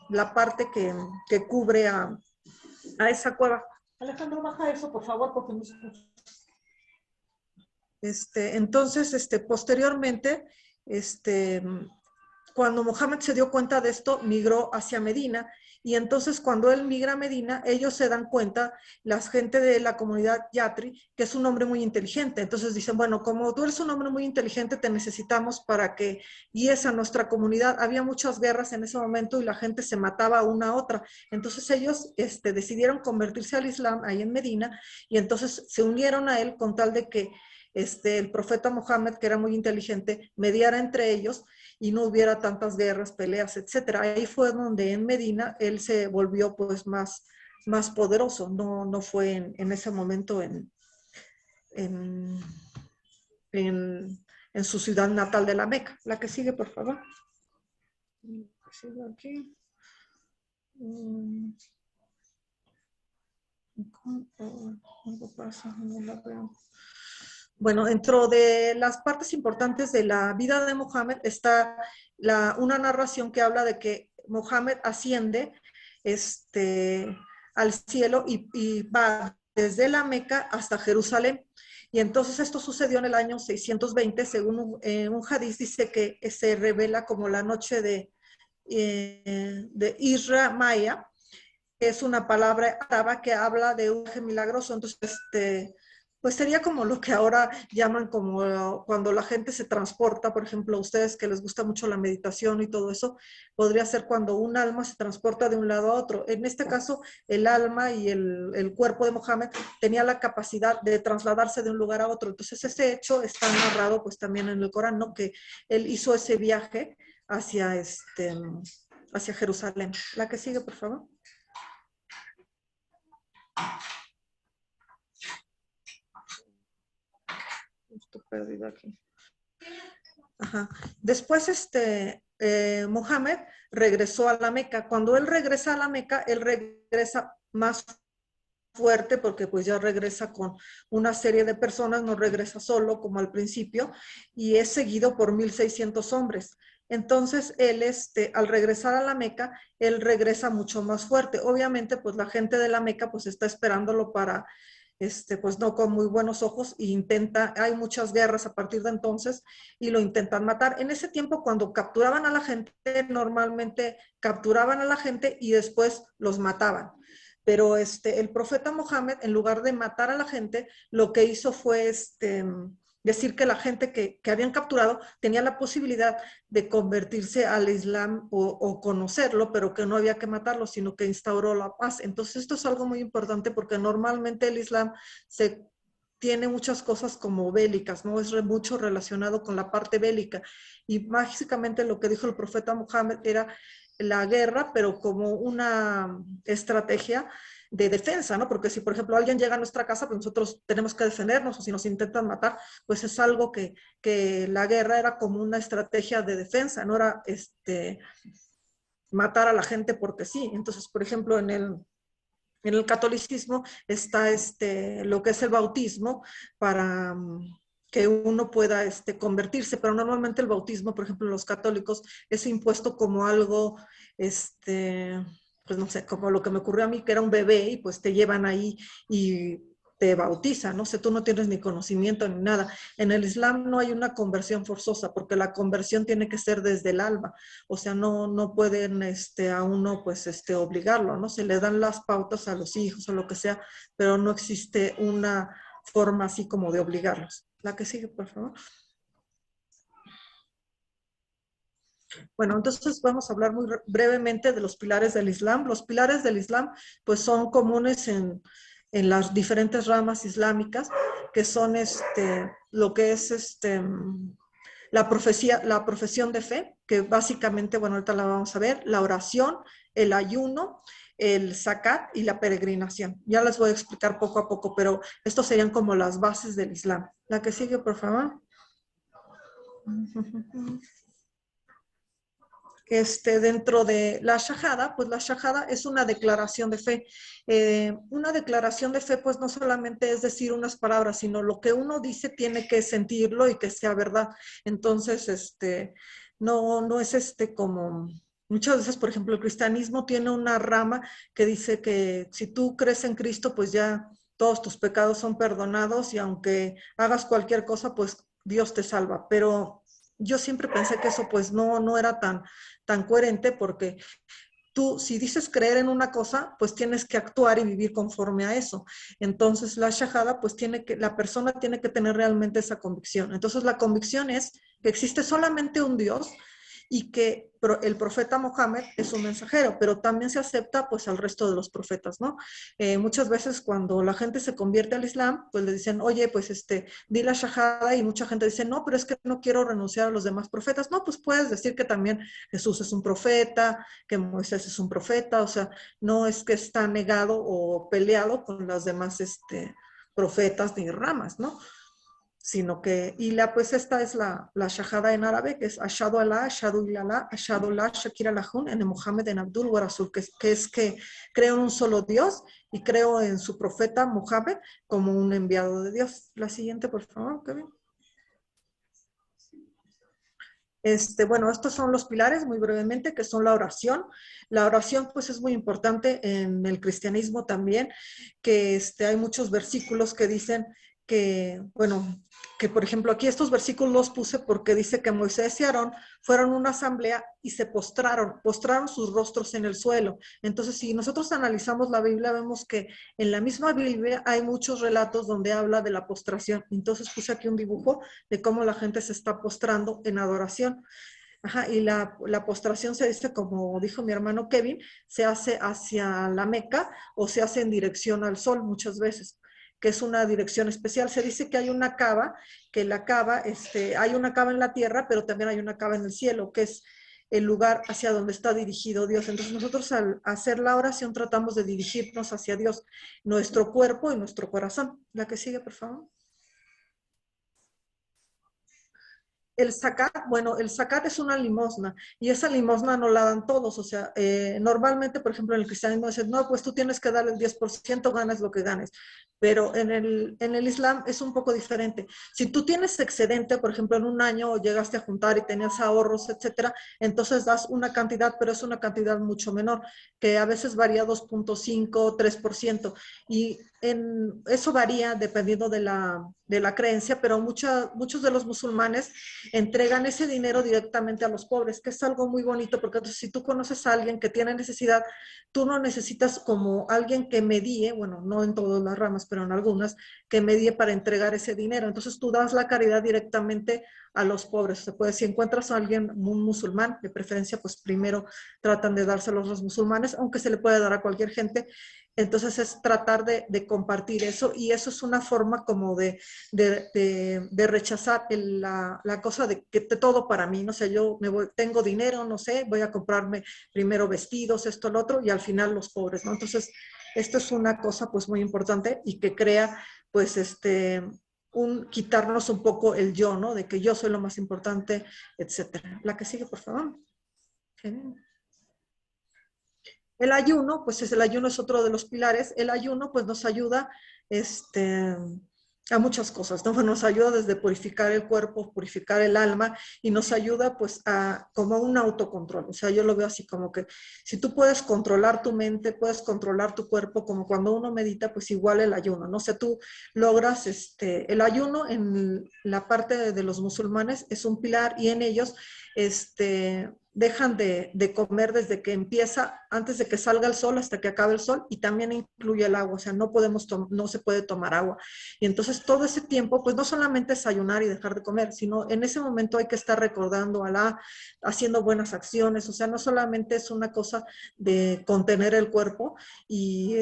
la parte que cubre a esa cueva. Alejandro, baja eso, por favor, porque no escucho. Entonces, posteriormente, cuando Mohammed se dio cuenta de esto, migró hacia Medina, y entonces cuando él migra a Medina, ellos se dan cuenta, la gente de la comunidad Yatri, que es un hombre muy inteligente. Entonces dicen, bueno, como tú eres un hombre muy inteligente, te necesitamos para que guíes a nuestra comunidad. Había muchas guerras en ese momento y la gente se mataba una a otra. Entonces ellos decidieron convertirse al Islam ahí en Medina, y entonces se unieron a él con tal de que el profeta Mohammed, que era muy inteligente, mediara entre ellos y no hubiera tantas guerras, peleas, etcétera. Ahí fue donde en Medina él se volvió pues más poderoso. No fue en ese momento en su ciudad natal de la Meca. La que sigue, por favor. Sigo aquí. Algo pasa, no la veo. Bueno, dentro de las partes importantes de la vida de Mohammed está una narración que habla de que Mohammed asciende al cielo y va desde la Meca hasta Jerusalén. Y entonces esto sucedió en el año 620, según un hadiz dice que se revela como la noche de Isra Maya, que es una palabra árabe que habla de un viaje milagroso. Entonces, pues sería como lo que ahora llaman como cuando la gente se transporta, por ejemplo, a ustedes que les gusta mucho la meditación y todo eso, podría ser cuando un alma se transporta de un lado a otro. En este caso, el alma y el cuerpo de Mohammed tenía la capacidad de trasladarse de un lugar a otro. Entonces, ese hecho está narrado pues también en el Corán, ¿no? Que él hizo ese viaje hacia Jerusalén. La que sigue, por favor. Estoy perdida aquí. Ajá. Después, Mohammed regresó a la Meca. Cuando él regresa a la Meca, él regresa más fuerte porque pues ya regresa con una serie de personas, no regresa solo como al principio, y es seguido por 1,600 hombres. Entonces él, al regresar a la Meca, él regresa mucho más fuerte. Obviamente, pues la gente de la Meca pues está esperándolo para pues no con muy buenos ojos, y hay muchas guerras a partir de entonces y lo intentan matar. En ese tiempo, cuando capturaban a la gente, normalmente capturaban a la gente y después los mataban. Pero el profeta Mohammed, en lugar de matar a la gente, lo que hizo fue decir que la gente que habían capturado tenía la posibilidad de convertirse al Islam o conocerlo, pero que no había que matarlo, sino que instauró la paz. Entonces esto es algo muy importante porque normalmente el Islam tiene muchas cosas como bélicas, ¿no? Es mucho relacionado con la parte bélica. Y básicamente lo que dijo el profeta Mohammed era la guerra, pero como una estrategia de defensa, ¿no? Porque si, por ejemplo, alguien llega a nuestra casa, pues nosotros tenemos que defendernos, o si nos intentan matar, pues es algo que la guerra era como una estrategia de defensa, no era matar a la gente porque sí. Entonces, por ejemplo, en el catolicismo está lo que es el bautismo para que uno pueda convertirse, pero normalmente el bautismo, por ejemplo, en los católicos, es impuesto como algo, pues no sé, como lo que me ocurrió a mí, que era un bebé, y pues te llevan ahí y te bautizan, no sé, tú no tienes ni conocimiento ni nada. En el Islam no hay una conversión forzosa, porque la conversión tiene que ser desde el alma, o sea, no pueden a uno pues obligarlo, ¿no? Se le dan las pautas a los hijos o lo que sea, pero no existe una forma así como de obligarlos. La que sigue, por favor. Bueno, entonces vamos a hablar muy brevemente de los pilares del Islam. Los pilares del Islam pues son comunes en las diferentes ramas islámicas, que son lo que es la profesión de fe, que básicamente, bueno, ahorita la vamos a ver, la oración, el ayuno, el zakat y la peregrinación. Ya les voy a explicar poco a poco, pero estos serían como las bases del Islam. La que sigue, por favor. Dentro de la shahada, pues la shahada es una declaración de fe. Una declaración de fe, pues no solamente es decir unas palabras, sino lo que uno dice tiene que sentirlo y que sea verdad. Entonces, no es como... Muchas veces, por ejemplo, el cristianismo tiene una rama que dice que si tú crees en Cristo, pues ya todos tus pecados son perdonados y aunque hagas cualquier cosa, pues Dios te salva. Pero yo siempre pensé que eso pues no era tan coherente porque tú, si dices creer en una cosa, pues tienes que actuar y vivir conforme a eso. Entonces, la shahada, pues la persona tiene que tener realmente esa convicción. Entonces, la convicción es que existe solamente un Dios y que el profeta Mohammed es un mensajero, pero también se acepta pues al resto de los profetas, ¿no? Muchas veces cuando la gente se convierte al Islam, pues le dicen, oye, pues di la shahada, y mucha gente dice, no, pero es que no quiero renunciar a los demás profetas. No, pues puedes decir que también Jesús es un profeta, que Moisés es un profeta, o sea, no es que está negado o peleado con las demás profetas ni ramas, ¿no? Sino que, pues esta es la shahada en árabe, que es Ashadu Allah, Ashadu Ilallah, Ashadu Allah, Shakir Alahun, en Muhammad en Abdul wa Rasul, que es que creo en un solo Dios y creo en su profeta Muhammad como un enviado de Dios. La siguiente, por favor, Kevin. Bueno, estos son los pilares, muy brevemente, que son la oración. La oración, pues, es muy importante en el cristianismo también, que hay muchos versículos que dicen que, bueno, que por ejemplo aquí estos versículos los puse porque dice que Moisés y Aarón fueron a una asamblea y se postraron sus rostros en el suelo. Entonces, si nosotros analizamos la Biblia, vemos que en la misma Biblia hay muchos relatos donde habla de la postración. Entonces puse aquí un dibujo de cómo la gente se está postrando en adoración. Ajá, y la postración se dice, como dijo mi hermano Kevin, se hace hacia la Meca o se hace en dirección al sol muchas veces, que es una dirección especial. Se dice que hay una cava, hay una cava en la tierra, pero también hay una cava en el cielo, que es el lugar hacia donde está dirigido Dios. Entonces nosotros al hacer la oración tratamos de dirigirnos hacia Dios, nuestro cuerpo y nuestro corazón. La que sigue, por favor. El zakat, bueno, el zakat es una limosna y esa limosna no la dan todos, o sea, normalmente, por ejemplo, en el cristianismo dicen, no, pues tú tienes que dar el 10%, ganes lo que ganes, pero en el Islam es un poco diferente. Si tú tienes excedente, por ejemplo, en un año o llegaste a juntar y tenías ahorros, etcétera, entonces das una cantidad, pero es una cantidad mucho menor, que a veces varía 2.5, 3%, y eso varía dependiendo de la creencia, pero muchos de los musulmanes entregan ese dinero directamente a los pobres, que es algo muy bonito, porque entonces, si tú conoces a alguien que tiene necesidad, tú no necesitas como alguien que medie, bueno, no en todas las ramas, pero en algunas, que medie para entregar ese dinero. Entonces tú das la caridad directamente a los pobres. Se puede, si encuentras a alguien, un musulmán, de preferencia, pues primero tratan de dárselos a los musulmanes, aunque se le puede dar a cualquier gente. Entonces es tratar de compartir eso, y eso es una forma como de rechazar la cosa de que todo para mí, no sé, yo tengo dinero, no sé, voy a comprarme primero vestidos, esto, lo otro, y al final los pobres, ¿no? Entonces, esto es una cosa pues muy importante y que crea pues quitarnos un poco el yo, ¿no? De que yo soy lo más importante, etcétera. La que sigue, por favor. El ayuno, pues el ayuno es otro de los pilares. El ayuno, pues nos ayuda a muchas cosas, ¿no? Nos ayuda desde purificar el cuerpo, purificar el alma, y nos ayuda pues como un autocontrol. O sea, yo lo veo así como que si tú puedes controlar tu mente, puedes controlar tu cuerpo, como cuando uno medita, pues igual el ayuno, ¿no? O sea, tú logras el ayuno en la parte de los musulmanes es un pilar, y en ellos dejan de comer desde que empieza, antes de que salga el sol hasta que acabe el sol, y también incluye el agua, o sea, no se puede tomar agua. Y entonces todo ese tiempo, pues no solamente es ayunar y dejar de comer, sino en ese momento hay que estar recordando a Alá, haciendo buenas acciones, o sea, no solamente es una cosa de contener el cuerpo y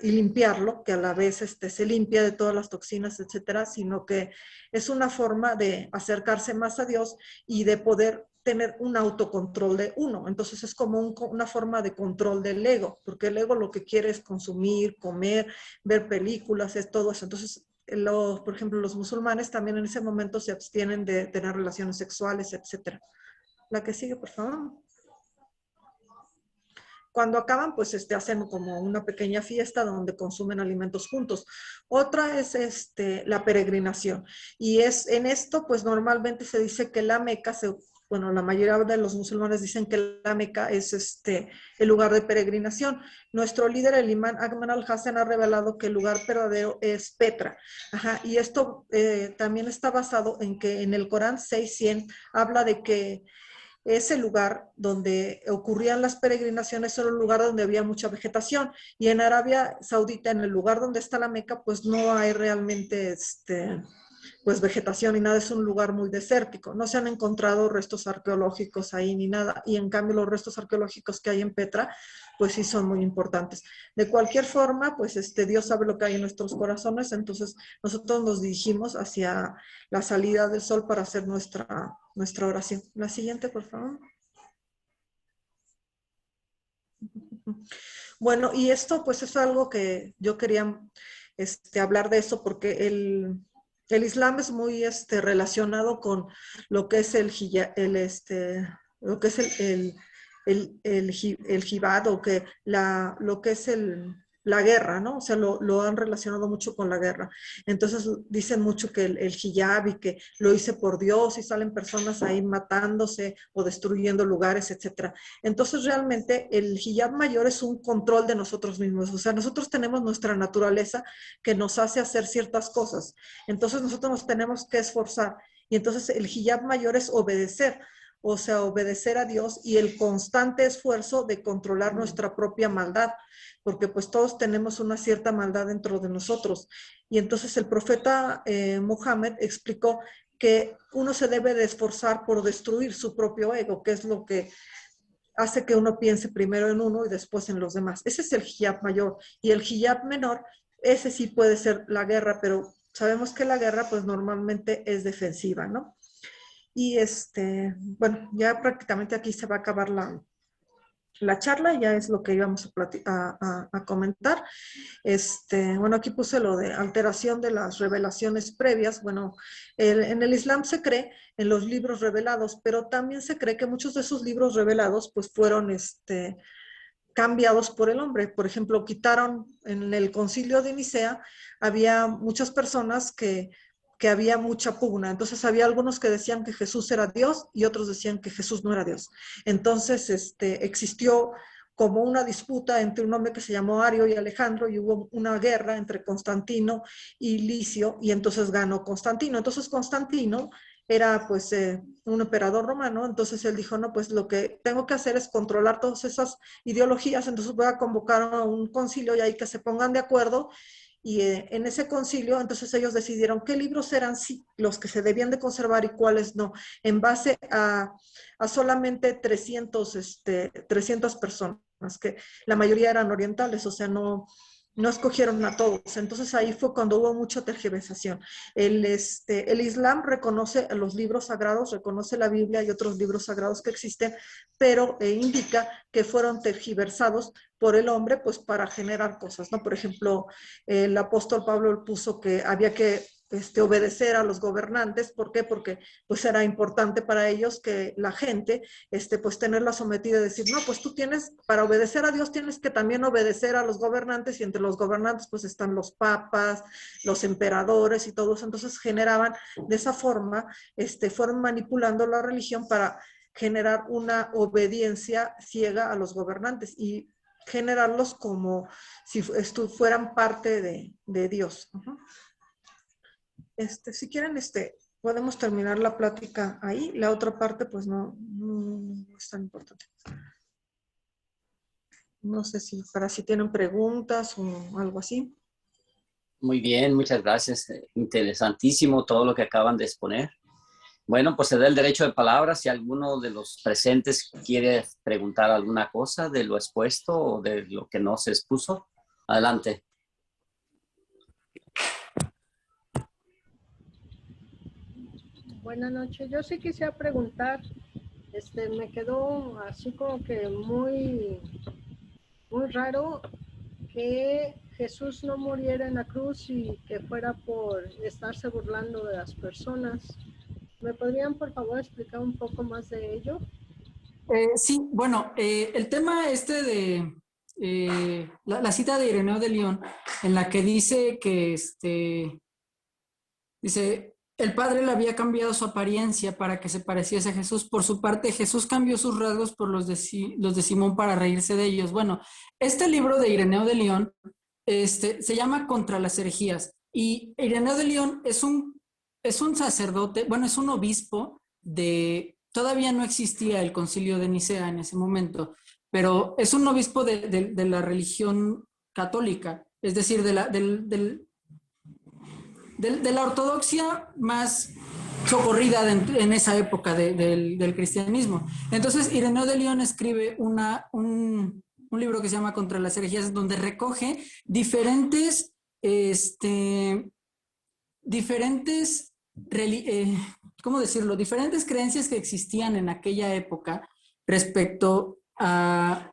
limpiarlo, que a la vez se limpia de todas las toxinas, etcétera, sino que es una forma de acercarse más a Dios y de poder tener un autocontrol de uno. Entonces es como una forma de control del ego, porque el ego lo que quiere es consumir, comer, ver películas, es todo eso. Entonces, por ejemplo, los musulmanes también en ese momento se abstienen de tener relaciones sexuales, etcétera. La que sigue, por favor. Cuando acaban, pues hacen como una pequeña fiesta donde consumen alimentos juntos. Otra es la peregrinación. Y en esto, pues normalmente se dice que la Meca, bueno, la mayoría de los musulmanes dicen que la Meca es el lugar de peregrinación. Nuestro líder, el imán Ahmad al-Hassan, ha revelado que el lugar verdadero es Petra. Ajá, y esto también está basado en que en el Corán 6:100 habla de que ese lugar donde ocurrían las peregrinaciones era un lugar donde había mucha vegetación, y en Arabia Saudita, en el lugar donde está la Meca, pues no hay realmente pues vegetación ni nada, es un lugar muy desértico. No se han encontrado restos arqueológicos ahí ni nada, y en cambio los restos arqueológicos que hay en Petra, pues sí son muy importantes. De cualquier forma, pues Dios sabe lo que hay en nuestros corazones, entonces nosotros nos dirigimos hacia la salida del sol para hacer nuestra oración. La siguiente, por favor. Bueno, y esto pues es algo que yo quería hablar de eso, porque el Islam es muy relacionado con lo que es lo que es el jihad, o que lo que es la guerra, ¿no? O sea, lo han relacionado mucho con la guerra. Entonces dicen mucho que el hijab, y que lo hice por Dios, y salen personas ahí matándose o destruyendo lugares, etcétera. Entonces realmente el hijab mayor es un control de nosotros mismos. O sea, nosotros tenemos nuestra naturaleza que nos hace hacer ciertas cosas. Entonces nosotros nos tenemos que esforzar. Y entonces el hijab mayor es obedecer. O sea, obedecer a Dios y el constante esfuerzo de controlar nuestra propia maldad, porque pues todos tenemos una cierta maldad dentro de nosotros. Y entonces el profeta Muhammad explicó que uno se debe de esforzar por destruir su propio ego, que es lo que hace que uno piense primero en uno y después en los demás. Ese es el hijab mayor. Y el hijab menor, ese sí puede ser la guerra, pero sabemos que la guerra pues normalmente es defensiva, ¿no? Y bueno, ya prácticamente aquí se va a acabar la charla, ya es lo que íbamos a comentar. Bueno, aquí puse lo de alteración de las revelaciones previas. Bueno, en el Islam se cree en los libros revelados, pero también se cree que muchos de esos libros revelados pues fueron cambiados por el hombre. Por ejemplo, quitaron en el concilio de Nicea, había muchas personas que había mucha pugna. Entonces había algunos que decían que Jesús era Dios y otros decían que Jesús no era Dios. Entonces existió como una disputa entre un hombre que se llamó Ario y Alejandro, y hubo una guerra entre Constantino y Licio, y entonces ganó Constantino. Entonces Constantino era pues un emperador romano, entonces él dijo, no, pues lo que tengo que hacer es controlar todas esas ideologías, entonces voy a convocar a un concilio y ahí que se pongan de acuerdo. Y en ese concilio, entonces ellos decidieron qué libros eran los que se debían de conservar y cuáles no, en base a solamente 300 personas, que la mayoría eran orientales, o sea, no escogieron a todos. Entonces ahí fue cuando hubo mucha tergiversación. El Islam reconoce los libros sagrados, reconoce la Biblia y otros libros sagrados que existen, pero indica que fueron tergiversados por el hombre, pues para generar cosas, ¿no? Por ejemplo, el apóstol Pablo puso que había que obedecer a los gobernantes. ¿Por qué? Porque pues era importante para ellos que la gente pues tenerla sometida y decir, no, pues tú para obedecer a Dios tienes que también obedecer a los gobernantes, y entre los gobernantes pues están los papas, los emperadores y todos. Entonces generaban de esa forma, fueron manipulando la religión para generar una obediencia ciega a los gobernantes y generarlos como si fueran parte de Dios. Si quieren, podemos terminar la plática ahí. La otra parte, pues no es tan importante. No sé si tienen preguntas o algo así. Muy bien, muchas gracias. Interesantísimo todo lo que acaban de exponer. Bueno, pues se da el derecho de palabra si alguno de los presentes quiere preguntar alguna cosa de lo expuesto o de lo que no se expuso. Adelante. Buenas noches. Yo sí quisiera preguntar, me quedó así como que muy raro que Jesús no muriera en la cruz y que fuera por estarse burlando de las personas. ¿Me podrían, por favor, explicar un poco más de ello? Sí, bueno, el tema este de la cita de Ireneo de León, en la que dice que dice, el Padre le había cambiado su apariencia para que se pareciese a Jesús. Por su parte, Jesús cambió sus rasgos por los de Simón para reírse de ellos. Bueno, este libro de Ireneo de León se llama Contra las herejías. Y Ireneo de León es un sacerdote, bueno, es un obispo todavía no existía el concilio de Nicea en ese momento, pero es un obispo de la religión católica, es decir, de la ortodoxia más socorrida en esa época del cristianismo. Entonces, Ireneo de León escribe un libro que se llama Contra las herejías, donde recoge diferentes ¿cómo decirlo? Diferentes creencias que existían en aquella época respecto a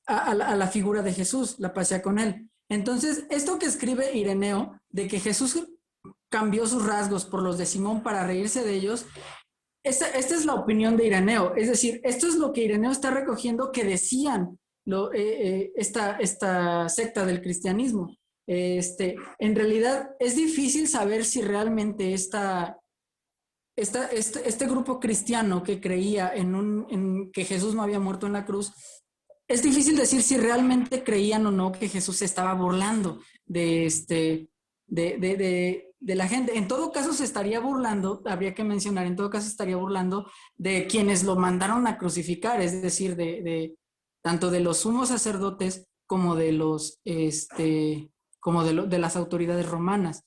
la figura de Jesús, la paz sea con él. Entonces, esto que escribe Ireneo, de que Jesús cambió sus rasgos por los de Simón para reírse de ellos, esta es la opinión de Ireneo. Es decir, esto es lo que Ireneo está recogiendo que decían esta secta del cristianismo. En realidad es difícil saber si realmente este grupo cristiano que creía en que Jesús no había muerto en la cruz, es difícil decir si realmente creían o no que Jesús se estaba burlando de la gente. En todo caso se estaría burlando, habría que mencionar, en todo caso estaría burlando de quienes lo mandaron a crucificar, es decir, tanto de los sumos sacerdotes como de las autoridades romanas.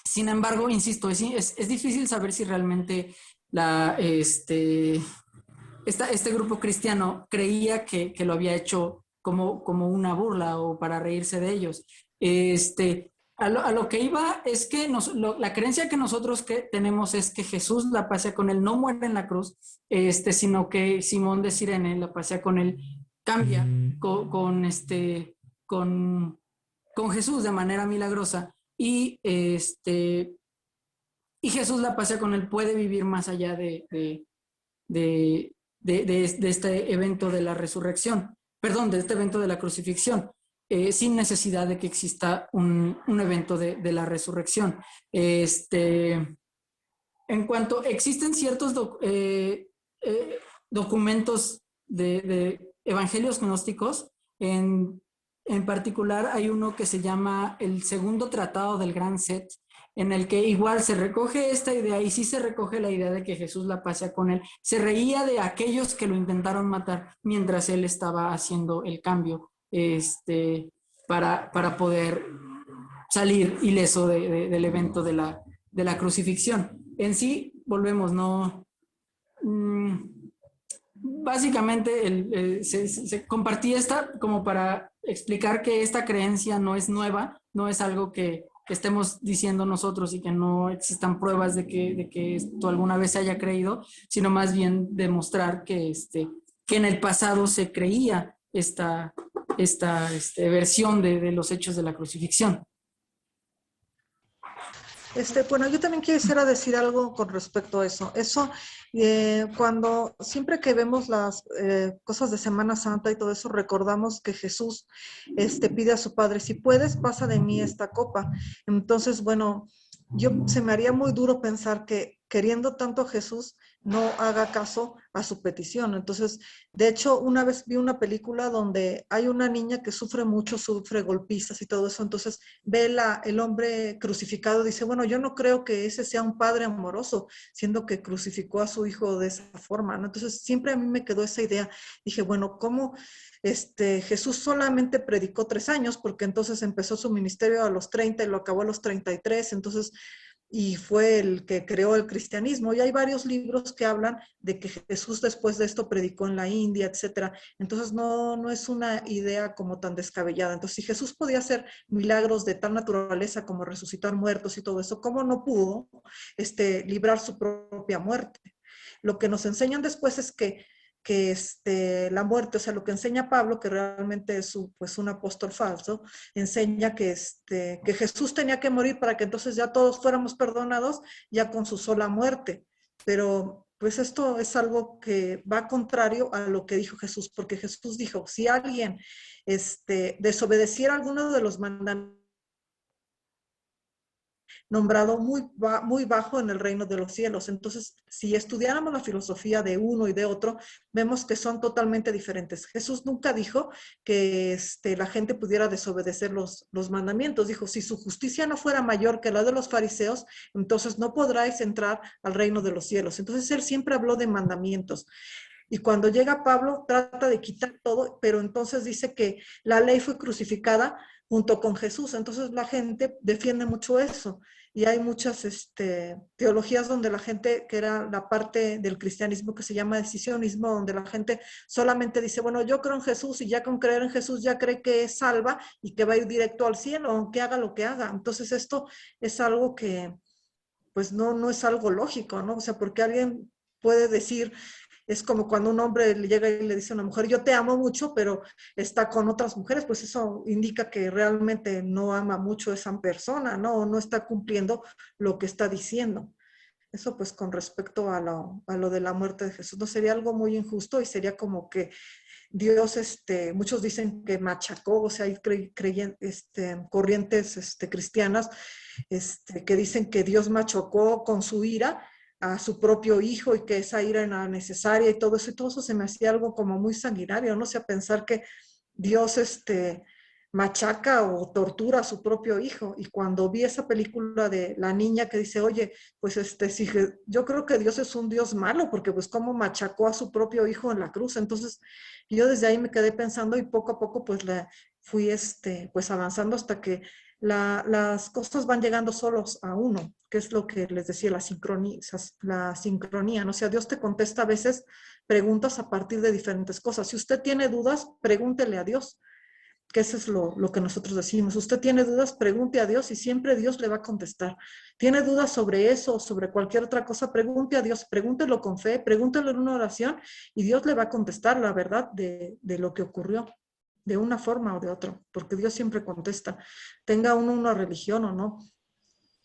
Sin embargo, insisto, es difícil saber si realmente este grupo cristiano creía que lo había hecho como una burla o para reírse de ellos. A lo que iba es que la creencia que nosotros tenemos es que Jesús, la paz sea con él, no muere en la cruz, sino que Simón de Cirene, la paz sea con él, cambia con Jesús de manera milagrosa y Jesús, la paz sea con él, puede vivir más allá de este evento de la resurrección, perdón, de este evento de la crucifixión, sin necesidad de que exista un evento de la resurrección. En cuanto existen ciertos documentos de evangelios gnósticos, en particular hay uno que se llama el Segundo Tratado del Gran Set, en el que igual se recoge esta idea y sí se recoge la idea de que Jesús la paz sea con él. Se reía de aquellos que lo intentaron matar mientras él estaba haciendo el cambio para poder salir ileso del evento de la crucifixión. En sí, volvemos, no... Básicamente se compartí esta como para explicar que esta creencia no es nueva, no es algo que estemos diciendo nosotros y que no existan pruebas de que esto alguna vez se haya creído, sino más bien demostrar que en el pasado se creía esta versión de los hechos de la crucifixión. Bueno, yo también quisiera decir algo con respecto a eso. Cuando siempre que vemos las cosas de Semana Santa y todo eso, recordamos que Jesús pide a su Padre, si puedes, pasa de mí esta copa. Entonces, bueno, se me haría muy duro pensar que queriendo tanto a Jesús, no haga caso a su petición. Entonces, de hecho, una vez vi una película donde hay una niña que sufre mucho, sufre golpizas y todo eso, entonces ve el hombre crucificado, dice, bueno, yo no creo que ese sea un padre amoroso, siendo que crucificó a su hijo de esa forma, ¿no? Entonces, siempre a mí me quedó esa idea. Dije, bueno, ¿cómo Jesús solamente predicó 3 años? Porque entonces empezó su ministerio a los 30 y lo acabó a los 33, entonces y fue el que creó el cristianismo. Y hay varios libros que hablan de que Jesús después de esto predicó en la India, etcétera. Entonces no es una idea como tan descabellada. Entonces, si Jesús podía hacer milagros de tal naturaleza como resucitar muertos y todo eso, ¿cómo no pudo librar su propia muerte? Lo que nos enseñan después es que la muerte, o sea, lo que enseña Pablo, que realmente es pues un apóstol falso, enseña que Jesús tenía que morir para que entonces ya todos fuéramos perdonados ya con su sola muerte. Pero pues esto es algo que va contrario a lo que dijo Jesús, porque Jesús dijo, si alguien desobedeciera alguno de los mandamientos, nombrado muy bajo en el reino de los cielos. Entonces, si estudiáramos la filosofía de uno y de otro, vemos que son totalmente diferentes. Jesús nunca dijo que la gente pudiera desobedecer los mandamientos. Dijo, si su justicia no fuera mayor que la de los fariseos, entonces no podráis entrar al reino de los cielos. Entonces, él siempre habló de mandamientos. Y cuando llega Pablo, trata de quitar todo, pero entonces dice que la ley fue crucificada junto con Jesús. Entonces la gente defiende mucho eso. Y hay muchas teologías donde la gente, que era la parte del cristianismo que se llama decisionismo, donde la gente solamente dice, bueno, yo creo en Jesús y ya con creer en Jesús ya cree que es salva y que va a ir directo al cielo, aunque haga lo que haga. Entonces esto es algo que pues no es algo lógico, ¿no? O sea, porque alguien puede decir, es como cuando un hombre le llega y le dice a una mujer, yo te amo mucho, pero está con otras mujeres, pues eso indica que realmente no ama mucho a esa persona, ¿no? O no está cumpliendo lo que está diciendo. Eso pues con respecto a lo de la muerte de Jesús, no sería algo muy injusto y sería como que Dios, muchos dicen que machacó, o sea, hay corrientes cristianas que dicen que Dios machacó con su ira a su propio hijo y que esa ira era necesaria y todo eso se me hacía algo como muy sanguinario, no sé, a pensar que Dios machaca o tortura a su propio hijo. Y cuando vi esa película de la niña que dice, oye, pues si yo creo que Dios es un Dios malo, porque pues cómo machacó a su propio hijo en la cruz. Entonces yo desde ahí me quedé pensando y poco a poco pues fui pues avanzando hasta que las cosas van llegando solos a uno, que es lo que les decía, la sincronía, ¿no? O sea, Dios te contesta a veces preguntas a partir de diferentes cosas. Si usted tiene dudas, pregúntele a Dios, que eso es lo que nosotros decimos. Usted tiene dudas, pregunte a Dios y siempre Dios le va a contestar. Tiene dudas sobre eso o sobre cualquier otra cosa, pregunte a Dios, pregúntelo con fe, pregúntelo en una oración y Dios le va a contestar la verdad de lo que ocurrió, de una forma o de otra, porque Dios siempre contesta, tenga uno una religión o no.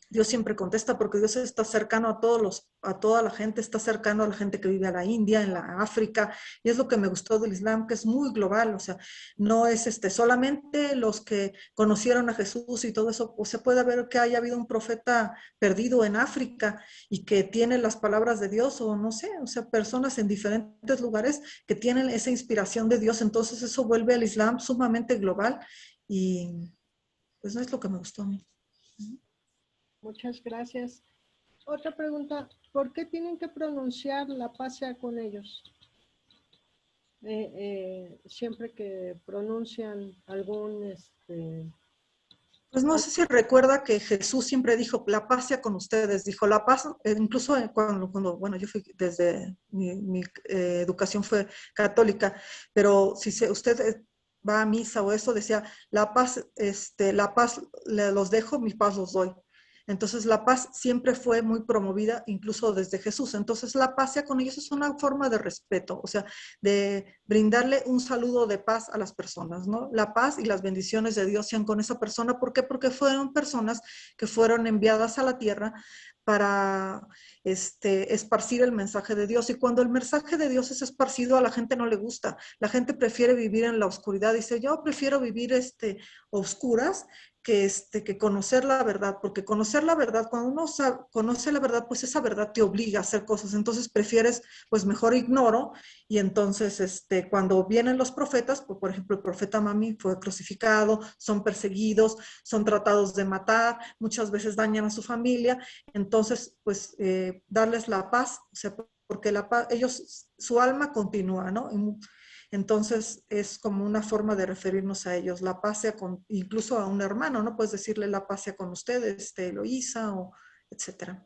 Dios siempre contesta porque Dios está cercano a toda la gente, está cercano a la gente que vive en la India, en la África, y es lo que me gustó del Islam, que es muy global, o sea, no es solamente los que conocieron a Jesús y todo eso, o se puede ver que haya habido un profeta perdido en África y que tiene las palabras de Dios, o no sé, o sea, personas en diferentes lugares que tienen esa inspiración de Dios, entonces eso vuelve al Islam sumamente global y pues no es lo que me gustó a mí. Muchas gracias. Otra pregunta, ¿por qué tienen que pronunciar la paz sea con ellos? Siempre que pronuncian algún... Pues no sé si recuerda que Jesús siempre dijo, la paz sea con ustedes, dijo la paz, incluso cuando bueno, yo fui desde, mi educación fue católica, pero si usted va a misa o eso, decía, la paz los dejo, mi paz los doy. Entonces la paz siempre fue muy promovida, incluso desde Jesús. Entonces la paz sea con ellos es una forma de respeto, o sea, de brindarle un saludo de paz a las personas, ¿no? La paz y las bendiciones de Dios sean con esa persona. ¿Por qué? Porque fueron personas que fueron enviadas a la tierra para esparcir el mensaje de Dios. Y cuando el mensaje de Dios es esparcido, a la gente no le gusta. La gente prefiere vivir en la oscuridad. Dice, yo prefiero vivir oscuras que conocer la verdad, porque conocer la verdad, cuando uno conoce la verdad, pues esa verdad te obliga a hacer cosas, entonces prefieres, pues mejor ignoro, y entonces cuando vienen los profetas, pues, por ejemplo, el profeta Mami fue crucificado, son perseguidos, son tratados de matar, muchas veces dañan a su familia, entonces, pues darles la paz, o sea, porque la paz, ellos, su alma continúa, ¿no? Entonces es como una forma de referirnos a ellos. La paz sea con, incluso a un hermano, ¿no? Puedes decirle la paz sea con ustedes, Eloísa, o etcétera.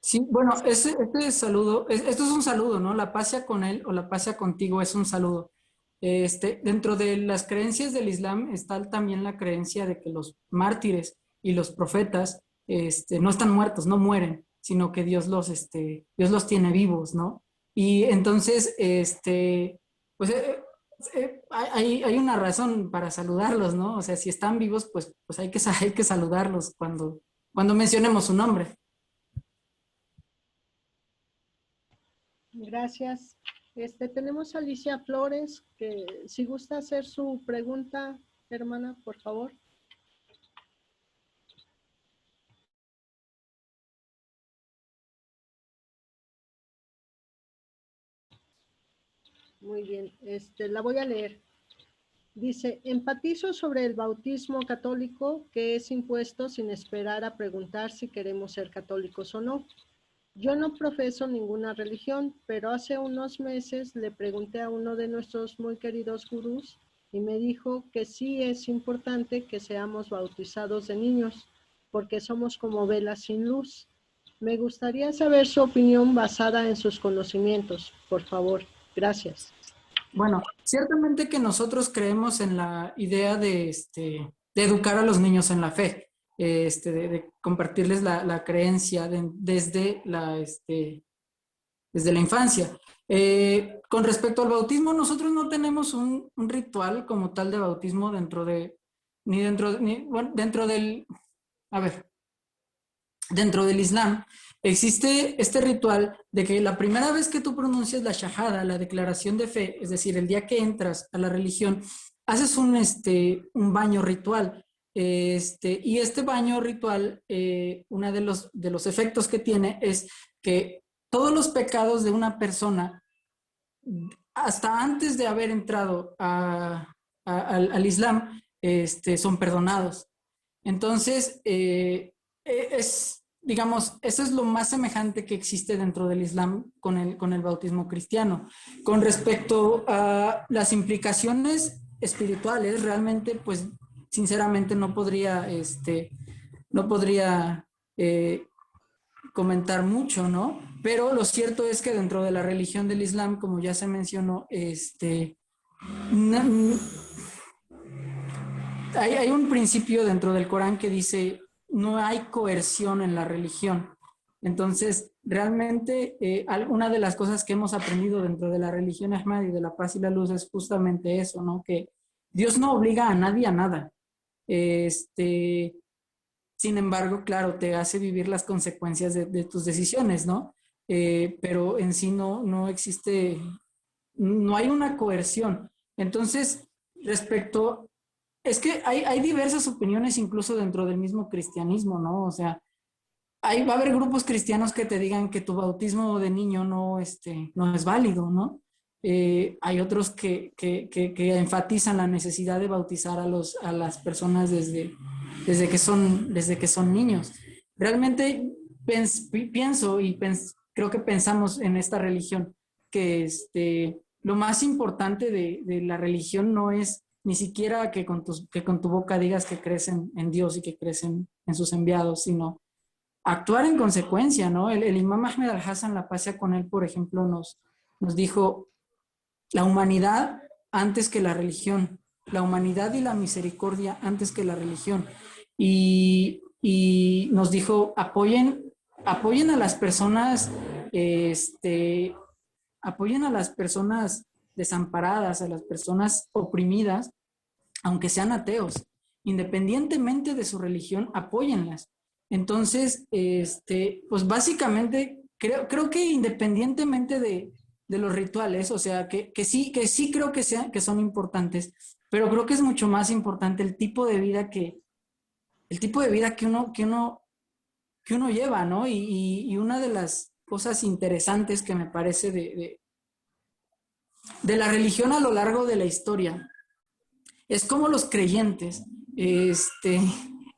Sí, bueno, este saludo, esto es un saludo, ¿no? La paz sea con él o la paz sea contigo es un saludo. Dentro de las creencias del Islam está también la creencia de que los mártires y los profetas no están muertos, no mueren, sino que Dios los tiene vivos, ¿no? Y entonces, pues hay una razón para saludarlos, ¿no? O sea, si están vivos, pues hay que saludarlos cuando mencionemos su nombre. Gracias. Tenemos a Alicia Flores, que si gusta hacer su pregunta, hermana, por favor. Muy bien, la voy a leer. Dice, empatizo sobre el bautismo católico que es impuesto sin esperar a preguntar si queremos ser católicos o no. Yo no profeso ninguna religión, pero hace unos meses le pregunté a uno de nuestros muy queridos gurús y me dijo que sí es importante que seamos bautizados de niños, porque somos como velas sin luz. Me gustaría saber su opinión basada en sus conocimientos, por favor. Gracias. Bueno, ciertamente que nosotros creemos en la idea de educar a los niños en la fe, de compartirles la creencia desde la infancia. Con respecto al bautismo, nosotros no tenemos un ritual como tal de bautismo a ver, dentro del Islam. Existe este ritual de que la primera vez que tú pronuncias la shahada, la declaración de fe, es decir, el día que entras a la religión, haces un baño ritual. Y este baño ritual, uno de los efectos que tiene es que todos los pecados de una persona, hasta antes de haber entrado al Islam, son perdonados. Entonces, digamos, eso es lo más semejante que existe dentro del Islam con el bautismo cristiano. Con respecto a las implicaciones espirituales, realmente, pues, sinceramente no podría comentar mucho, ¿no? Pero lo cierto es que dentro de la religión del Islam, como ya se mencionó, hay un principio dentro del Corán que dice, no hay coerción en la religión. Entonces, realmente, una de las cosas que hemos aprendido dentro de la religión Ahmadi de la paz y la luz es justamente eso, ¿no? Que Dios no obliga a nadie a nada. Sin embargo, claro, te hace vivir las consecuencias de tus decisiones, ¿no? Pero en sí no existe, no hay una coerción. Entonces, es que hay diversas opiniones incluso dentro del mismo cristianismo, ¿no? O sea, va a haber grupos cristianos que te digan que tu bautismo de niño no es válido, ¿no? Hay otros que enfatizan la necesidad de bautizar a las personas desde que son niños. Realmente pienso y creo que pensamos en esta religión que lo más importante de la religión no es ni siquiera que con tu boca digas que crees en Dios y que crees en sus enviados, sino actuar en consecuencia, ¿no? El imam Ahmed al-Hassan, la paz sea con él, por ejemplo, nos dijo, la humanidad antes que la religión, la humanidad y la misericordia antes que la religión. Y nos dijo, apoyen a las personas, apoyen a las personas desamparadas, a las personas oprimidas, aunque sean ateos, independientemente de su religión, apóyenlas. Entonces, pues básicamente creo que independientemente de los rituales, o sea, que sí creo que son importantes, pero creo que es mucho más importante el tipo de vida que uno lleva, ¿no? Y una de las cosas interesantes que me parece de la religión a lo largo de la historia es como los creyentes,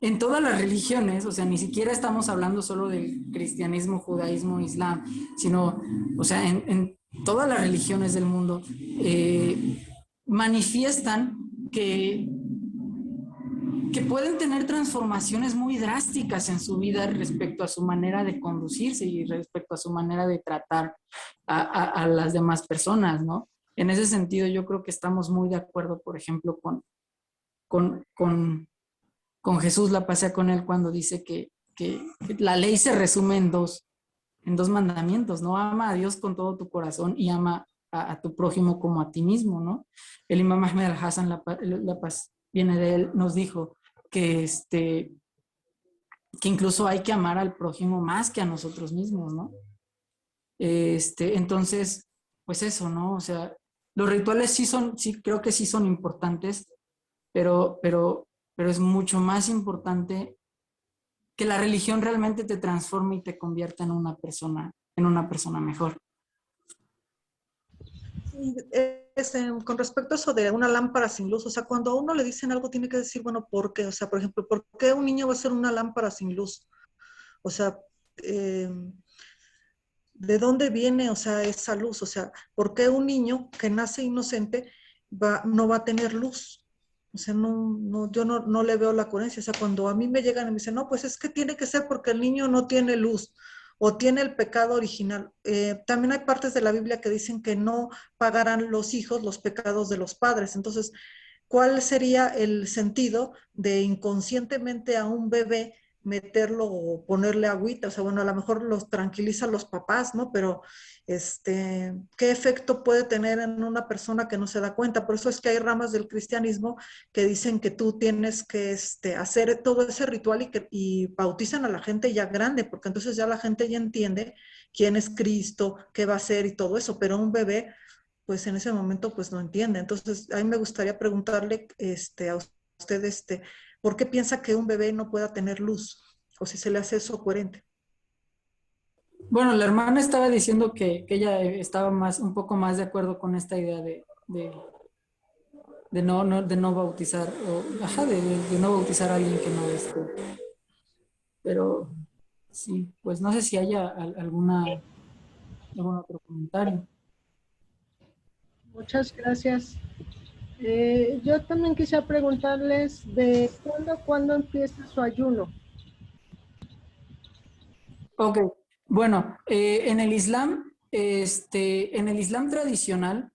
en todas las religiones, o sea, ni siquiera estamos hablando solo del cristianismo, judaísmo, islam, sino, o sea, en todas las religiones del mundo, manifiestan que pueden tener transformaciones muy drásticas en su vida respecto a su manera de conducirse y respecto a su manera de tratar a las demás personas, ¿no? En ese sentido, yo creo que estamos muy de acuerdo, por ejemplo, con Jesús, la paz sea con él, cuando dice que la ley se resume en dos mandamientos, ¿no? Ama a Dios con todo tu corazón y ama a tu prójimo como a ti mismo, ¿no? El imam Ahmed al-Hassan, la paz viene de él, nos dijo que, que incluso hay que amar al prójimo más que a nosotros mismos, ¿no? Entonces, pues eso, ¿no? O sea, los rituales sí creo que sí son importantes, pero es mucho más importante que la religión realmente te transforme y te convierta en una persona mejor. Con respecto a eso de una lámpara sin luz, o sea, cuando a uno le dicen algo tiene que decir, bueno, ¿por qué? O sea, por ejemplo, ¿por qué un niño va a ser una lámpara sin luz? O sea, ¿de dónde viene, o sea, esa luz? O sea, ¿por qué un niño que nace inocente no va a tener luz? O sea, yo no le veo la coherencia. O sea, cuando a mí me llegan y me dicen, no, pues es que tiene que ser porque el niño no tiene luz o tiene el pecado original. También hay partes de la Biblia que dicen que no pagarán los hijos los pecados de los padres. Entonces, ¿cuál sería el sentido de inconscientemente a un bebé meterlo o ponerle agüita? O sea, bueno, a lo mejor los tranquiliza a los papás, ¿no? Pero, ¿qué efecto puede tener en una persona que no se da cuenta? Por eso es que hay ramas del cristianismo que dicen que tú tienes que hacer todo ese ritual y bautizan a la gente ya grande, porque entonces ya la gente ya entiende quién es Cristo, qué va a hacer y todo eso, pero un bebé pues en ese momento pues no entiende. Entonces, a mí me gustaría preguntarle a usted, ¿por qué piensa que un bebé no pueda tener luz? O si se le hace eso coherente. Bueno, la hermana estaba diciendo que ella estaba un poco más de acuerdo con esta idea de no bautizar, de no bautizar a alguien que no es. Pero sí, pues no sé si haya algún otro comentario. Muchas gracias. Yo también quisiera preguntarles de cuándo empieza su ayuno. Ok, bueno, en el Islam, en el Islam tradicional,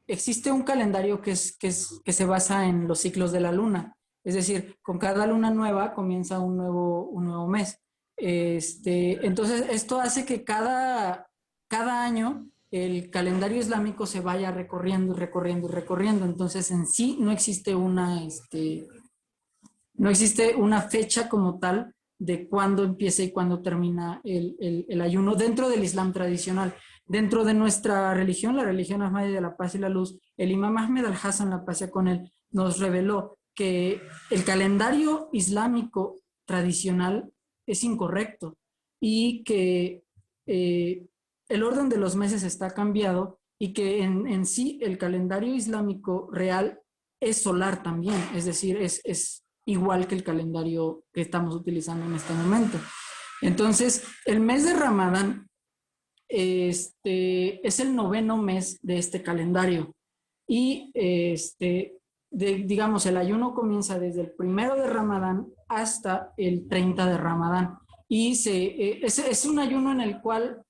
existe un calendario que se basa en los ciclos de la luna. Es decir, con cada luna nueva comienza un nuevo mes. Entonces, esto hace que cada año el calendario islámico se vaya recorriendo y recorriendo y recorriendo. Entonces, en sí no existe no existe una fecha como tal de cuándo empieza y cuándo termina el ayuno dentro del Islam tradicional. Dentro de nuestra religión, la religión Ahmadí de la Paz y la Luz, el imam Ahmed al-Hassan, la paz sea con él, nos reveló que el calendario islámico tradicional es incorrecto y que el orden de los meses está cambiado y que en sí el calendario islámico real es solar también, es decir, es igual que el calendario que estamos utilizando en este momento. Entonces, el mes de Ramadán es el 9º mes de este calendario y digamos, el ayuno comienza desde el 1 de Ramadán hasta el 30 de Ramadán y es un ayuno en el cual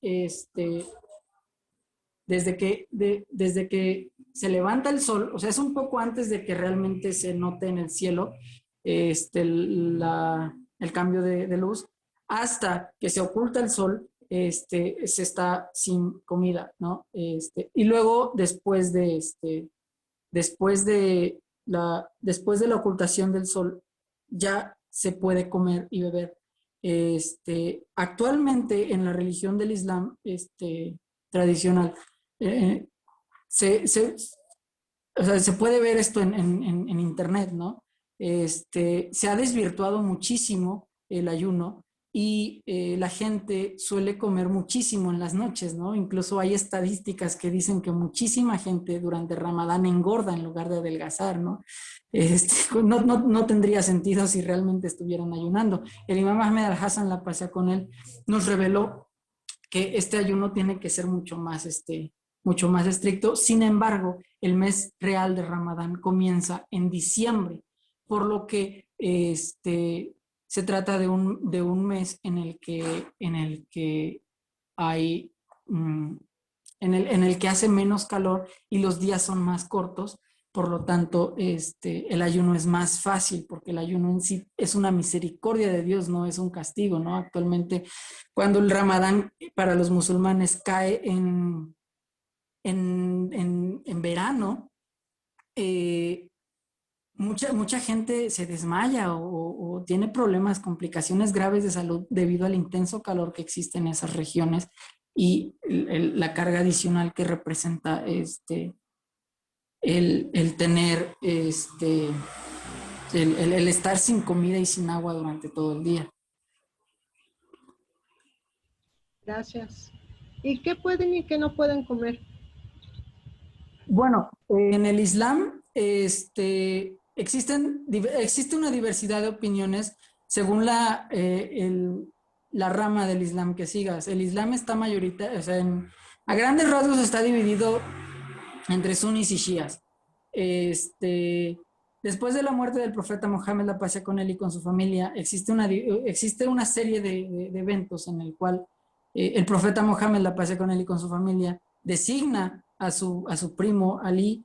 desde que se levanta el sol, o sea, es un poco antes de que realmente se note en el cielo el cambio de luz, hasta que se oculta el sol, se está sin comida, ¿no? Y luego, después de la ocultación del sol, ya se puede comer y beber. Actualmente en la religión del Islam tradicional, o sea, se puede ver esto en internet, ¿no? Se ha desvirtuado muchísimo el ayuno y la gente suele comer muchísimo en las noches, ¿no? Incluso hay estadísticas que dicen que muchísima gente durante Ramadán engorda en lugar de adelgazar, ¿no? No tendría sentido si realmente estuvieran ayunando. El imam Ahmed al-Hassan, la paz con él, nos reveló que este ayuno tiene que ser mucho más estricto. Sin embargo, el mes real de Ramadán comienza en diciembre, por lo que se trata de un mes en el que hay, en el que hace menos calor y los días son más cortos. Por lo tanto, el ayuno es más fácil, porque el ayuno en sí es una misericordia de Dios, no es un castigo, ¿no? Actualmente, cuando el Ramadán para los musulmanes cae en verano, mucha gente se desmaya o tiene problemas, complicaciones graves de salud debido al intenso calor que existe en esas regiones y la carga adicional que representa el tener el estar sin comida y sin agua durante todo el día. Gracias. ¿Y qué pueden y qué no pueden comer? Bueno, en el Islam existe una diversidad de opiniones según la rama del Islam que sigas. El Islam está mayoritario, o sea, a grandes rasgos está dividido entre sunis y shias. Después de la muerte del profeta Mohammed, la paz sea con él y con su familia, existe una serie de eventos en el cual el profeta Mohammed, la paz sea con él y con su familia, designa a su primo Ali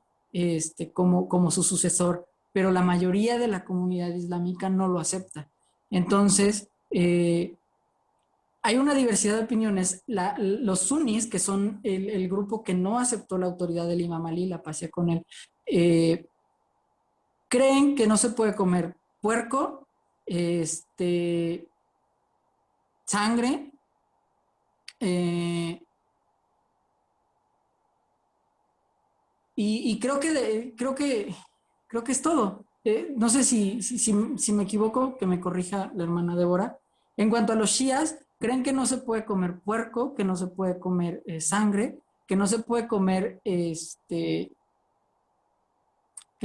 como su sucesor, pero la mayoría de la comunidad islámica no lo acepta. Entonces, hay una diversidad de opiniones. Los sunis, que son el grupo que no aceptó la autoridad del imam Ali, la paz sea con él, creen que no se puede comer puerco, sangre, y creo que es todo. No sé si me equivoco, que me corrija la hermana Débora. En cuanto a los shias, creen que no se puede comer puerco, que no se puede comer sangre, que no se puede comer que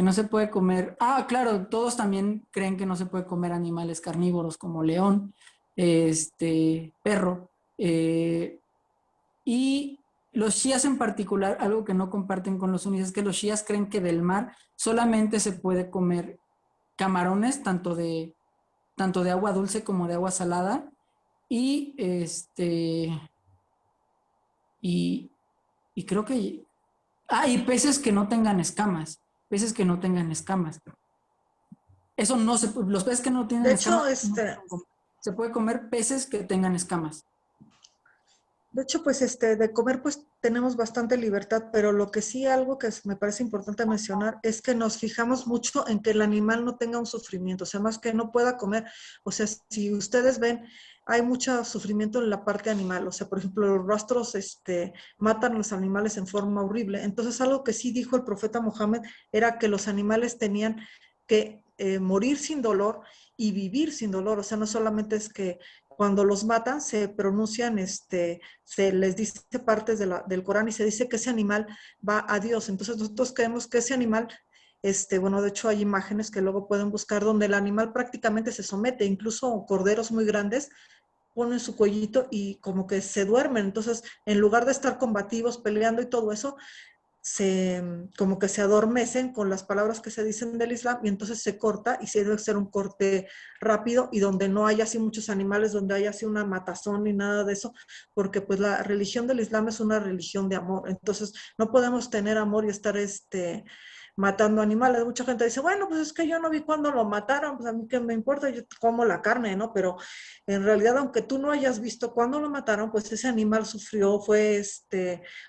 no se puede comer. Claro, todos también creen que no se puede comer animales carnívoros como león, perro. Y los shias en particular, algo que no comparten con los suníes, es que los shias creen que del mar solamente se puede comer camarones, tanto de agua dulce como de agua salada, y y creo que y peces que no tengan escamas, Eso no se los peces que no tienen De hecho, escamas, se puede comer peces que tengan escamas. De hecho, pues de comer pues tenemos bastante libertad, pero lo que sí algo que me parece importante mencionar es que nos fijamos mucho en que el animal no tenga un sufrimiento, o sea, más que no pueda comer. O sea, si ustedes ven, hay mucho sufrimiento en la parte animal, o sea, por ejemplo, los rastros matan a los animales en forma horrible. Entonces, algo que sí dijo el profeta Mohammed era que los animales tenían que morir sin dolor y vivir sin dolor, o sea, no solamente es que cuando los matan se pronuncian, se les dice partes del Corán y se dice que ese animal va a Dios. Entonces nosotros creemos que ese animal, bueno, de hecho hay imágenes que luego pueden buscar donde el animal prácticamente se somete, incluso corderos muy grandes ponen su cuellito y como que se duermen. Entonces, en lugar de estar combativos, peleando y todo eso, como que se adormecen con las palabras que se dicen del Islam y entonces se corta y se debe ser un corte rápido y donde no haya así muchos animales, donde haya así una matazón ni nada de eso, porque pues la religión del Islam es una religión de amor, entonces no podemos tener amor y estar matando animales. Mucha gente dice, bueno, pues es que yo no vi cuándo lo mataron, pues a mí qué me importa, yo como la carne, ¿no? Pero en realidad, aunque tú no hayas visto cuándo lo mataron, pues ese animal sufrió, fue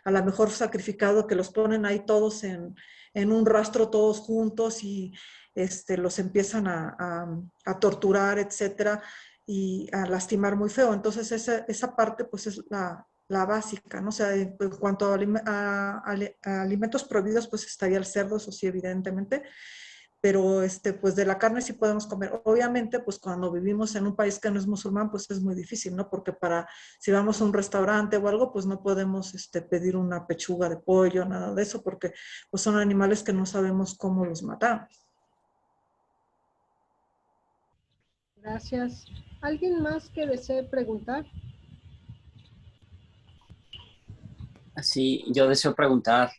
a lo mejor sacrificado, que los ponen ahí todos en un rastro, todos juntos y los empiezan a torturar, etcétera. y a lastimar muy feo. Entonces esa parte pues es la básica, ¿no? O sea, en cuanto a alimentos prohibidos, pues estaría el cerdo, eso sí, evidentemente, pero pues de la carne sí podemos comer. Obviamente, pues cuando vivimos en un país que no es musulmán, pues es muy difícil, ¿no? Porque si vamos a un restaurante o algo, pues no podemos pedir una pechuga de pollo, nada de eso, porque pues son animales que no sabemos cómo los matamos. Gracias. ¿Alguien más que desee preguntar? Sí, yo deseo preguntar,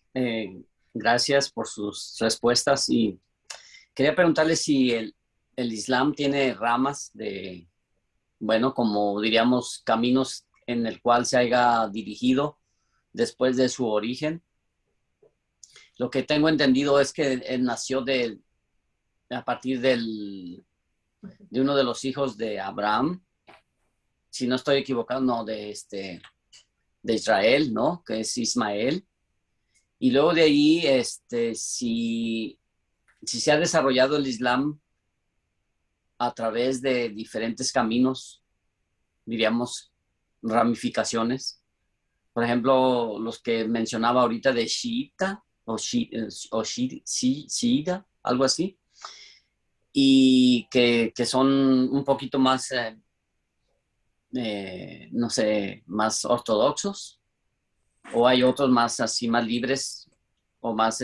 gracias por sus respuestas y quería preguntarle si el Islam tiene ramas de, bueno, como diríamos, caminos en el cual se haya dirigido después de su origen. Lo que tengo entendido es que él nació a partir de uno de los hijos de Abraham, si no estoy equivocado, no, de Israel, ¿no? Que es Ismael. Y luego de ahí, si se ha desarrollado el Islam a través de diferentes caminos, diríamos, ramificaciones. Por ejemplo, los que mencionaba ahorita de Shiita o Shiita, algo así, y que son un poquito más, no sé, más ortodoxos, o hay otros más así, más libres o más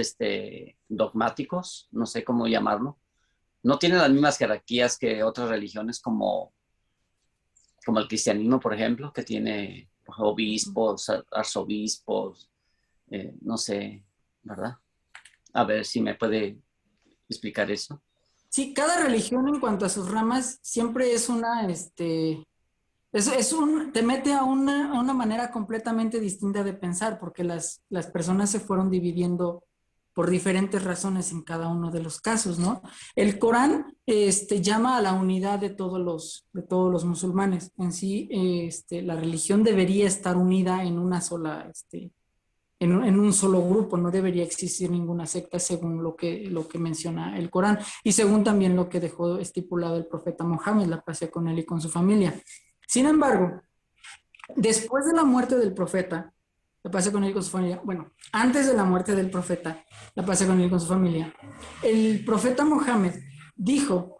dogmáticos, no sé cómo llamarlo. No tienen las mismas jerarquías que otras religiones como el cristianismo, por ejemplo, que tiene obispos, arzobispos, no sé, ¿verdad? A ver si me puede explicar eso. Sí, cada religión en cuanto a sus ramas siempre es te mete a una manera completamente distinta de pensar, porque las personas se fueron dividiendo por diferentes razones en cada uno de los casos, ¿no? El Corán llama a la unidad de todos los musulmanes. En sí, la religión debería estar unida en una sola, en un solo grupo, no debería existir ninguna secta según lo que menciona el Corán y según también lo que dejó estipulado el profeta Mohammed, la paz sea con él y con su familia. Sin embargo, después de la muerte del profeta, la paz sea con él y con su familia, bueno, antes de la muerte del profeta, la paz sea con él y con su familia, el profeta Mohammed dejó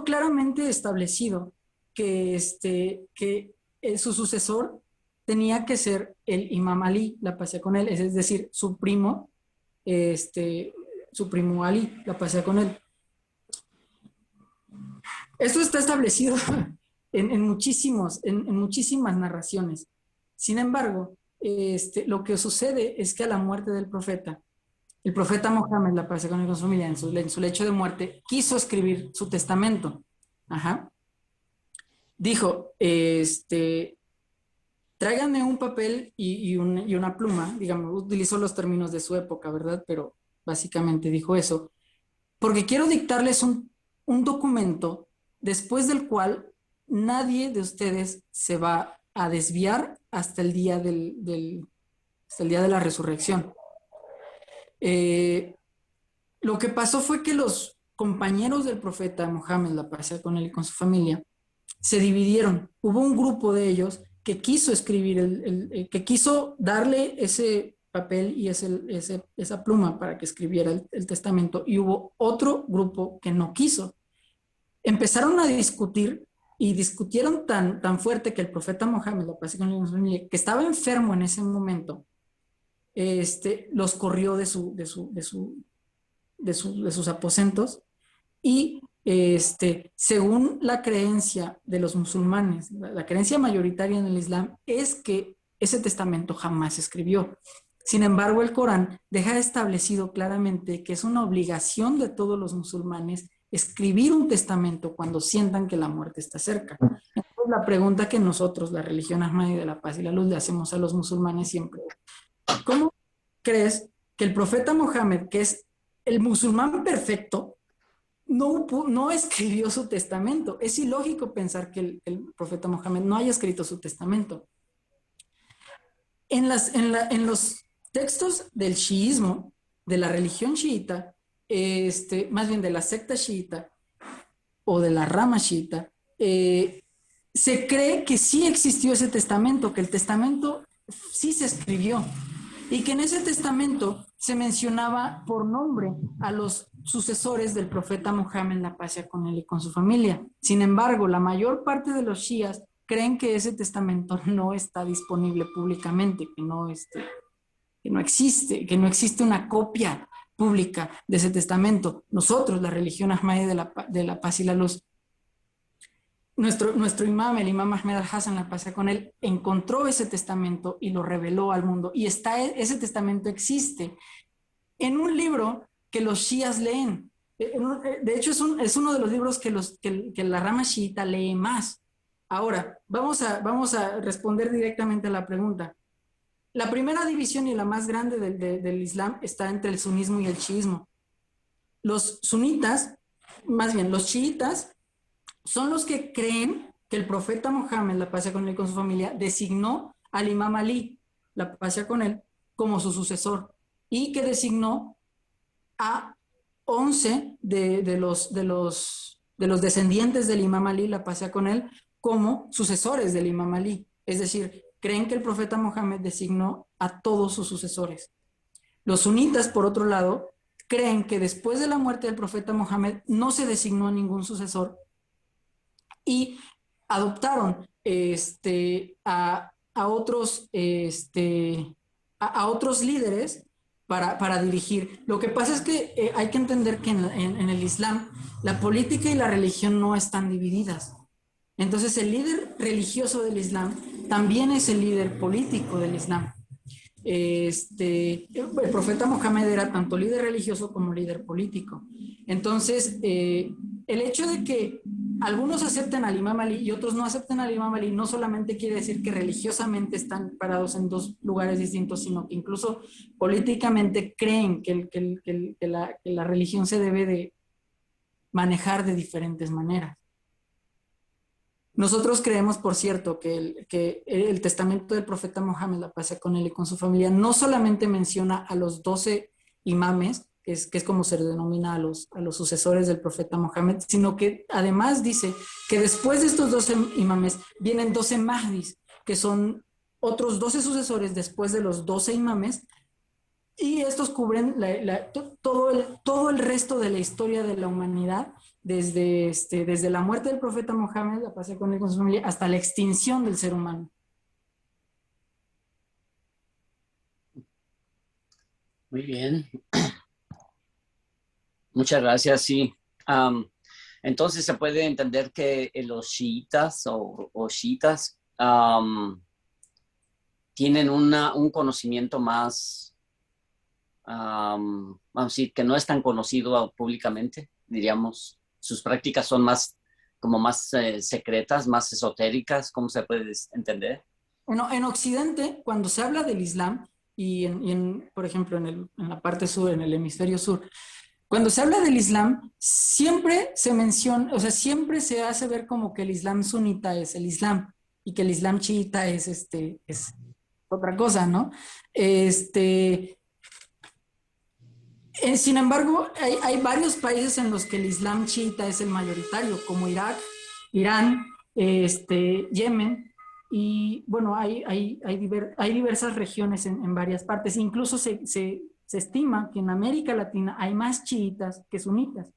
claramente establecido que su sucesor tenía que ser el Imam Ali, la paz sea con él, es decir, su primo Ali, la paz sea con él. Esto está establecido en muchísimas narraciones. Sin embargo, lo que sucede es que a la muerte del profeta, el profeta Mohammed, la paz sea con él y con su familia, en su lecho de muerte, quiso escribir su testamento. Ajá. Dijo, tráiganme un papel y una pluma, digamos, utilizó los términos de su época, ¿verdad? Pero básicamente dijo eso, porque quiero dictarles un documento después del cual nadie de ustedes se va a desviar hasta el día hasta el día de la resurrección. Lo que pasó fue que los compañeros del profeta Mohammed, la paz sea con él y con su familia, se dividieron. Hubo un grupo de ellos que quiso escribir, que quiso darle ese papel y esa pluma para que escribiera el testamento, y hubo otro grupo que no quiso. Empezaron a discutir y discutieron tan fuerte que el profeta Mohammed, la paz sea con él, que estaba enfermo en ese momento, los corrió de sus aposentos y según la creencia de los musulmanes, la creencia mayoritaria en el Islam es que ese testamento jamás se escribió. Sin embargo, el Corán deja establecido claramente que es una obligación de todos los musulmanes escribir un testamento cuando sientan que la muerte está cerca. Entonces, la pregunta que nosotros, la religión Ahmadi de la paz y la luz, le hacemos a los musulmanes siempre: ¿cómo crees que el profeta Mohammed, que es el musulmán perfecto, no escribió su testamento? Es ilógico pensar que el profeta Mohammed no haya escrito su testamento. En los textos del chiismo, de la religión chiita, más bien de la secta chiita o de la rama chiita, se cree que sí existió ese testamento, que el testamento sí se escribió y que en ese testamento se mencionaba por nombre a los sucesores del profeta Mohammed, la paz sea con él y con su familia. Sin embargo, la mayor parte de los shías creen que ese testamento no está disponible públicamente, que no existe una copia pública de ese testamento. Nosotros, la religión Ahmadí de la paz y la luz, nuestro imam, el imam Ahmed al-Hassan, la paz sea con él, encontró ese testamento y lo reveló al mundo. Y ese testamento existe en un libro que los shías leen. De hecho, es uno de los libros que la rama chiita lee más. Ahora, vamos a responder directamente a la pregunta. La primera división y la más grande del Islam está entre el sunismo y el chiismo. Los sunitas, más bien los chiitas, son los que creen que el profeta Mohammed, la paz sea con él y con su familia, designó al imam Ali, la paz sea con él, como su sucesor, y que designó a 11 de los descendientes del imam Ali, la paz sea con él, como sucesores del imam Ali. Es decir, creen que el profeta Mohammed designó a todos sus sucesores. Los sunitas, por otro lado, creen que después de la muerte del profeta Mohammed no se designó a ningún sucesor y adoptaron a otros líderes para dirigir. Lo que pasa es que hay que entender que en el Islam la política y la religión no están divididas. Entonces el líder religioso del Islam también es el líder político del Islam. El profeta Mohammed era tanto líder religioso como líder político. Entonces, el hecho de que algunos acepten al imam Ali y otros no acepten al imam Ali no solamente quiere decir que religiosamente están parados en dos lugares distintos, sino que incluso políticamente creen que la religión se debe de manejar de diferentes maneras. Nosotros creemos, por cierto, que el testamento del profeta Mohammed, la paz sea con él y con su familia, no solamente menciona a los 12 imames, que es como se denomina a los sucesores del profeta Mohammed, sino que además dice que después de estos 12 imames vienen 12 mahdis, que son otros 12 sucesores después de los 12 imames, y estos cubren todo el resto de la historia de la humanidad, desde la muerte del profeta Mohammed, la paz sea con él y con su familia, hasta la extinción del ser humano. Muy bien. Muchas gracias, sí. Entonces se puede entender que los chiitas o chiitas tienen un conocimiento más, vamos a decir, que no es tan conocido públicamente, diríamos. Sus prácticas son más secretas, más esotéricas. ¿Cómo se puede entender? Bueno, en Occidente, cuando se habla del Islam, por ejemplo, en la parte sur, en el hemisferio sur, cuando se habla del Islam, siempre se menciona, o sea, siempre se hace ver como que el Islam sunita es el Islam y que el Islam chiita es otra cosa, ¿no? Sin embargo, hay varios países en los que el Islam chiita es el mayoritario, como Irak, Irán, Yemen, y bueno, hay diversas regiones en varias partes. Incluso se estima que en América Latina hay más chiitas que sunitas.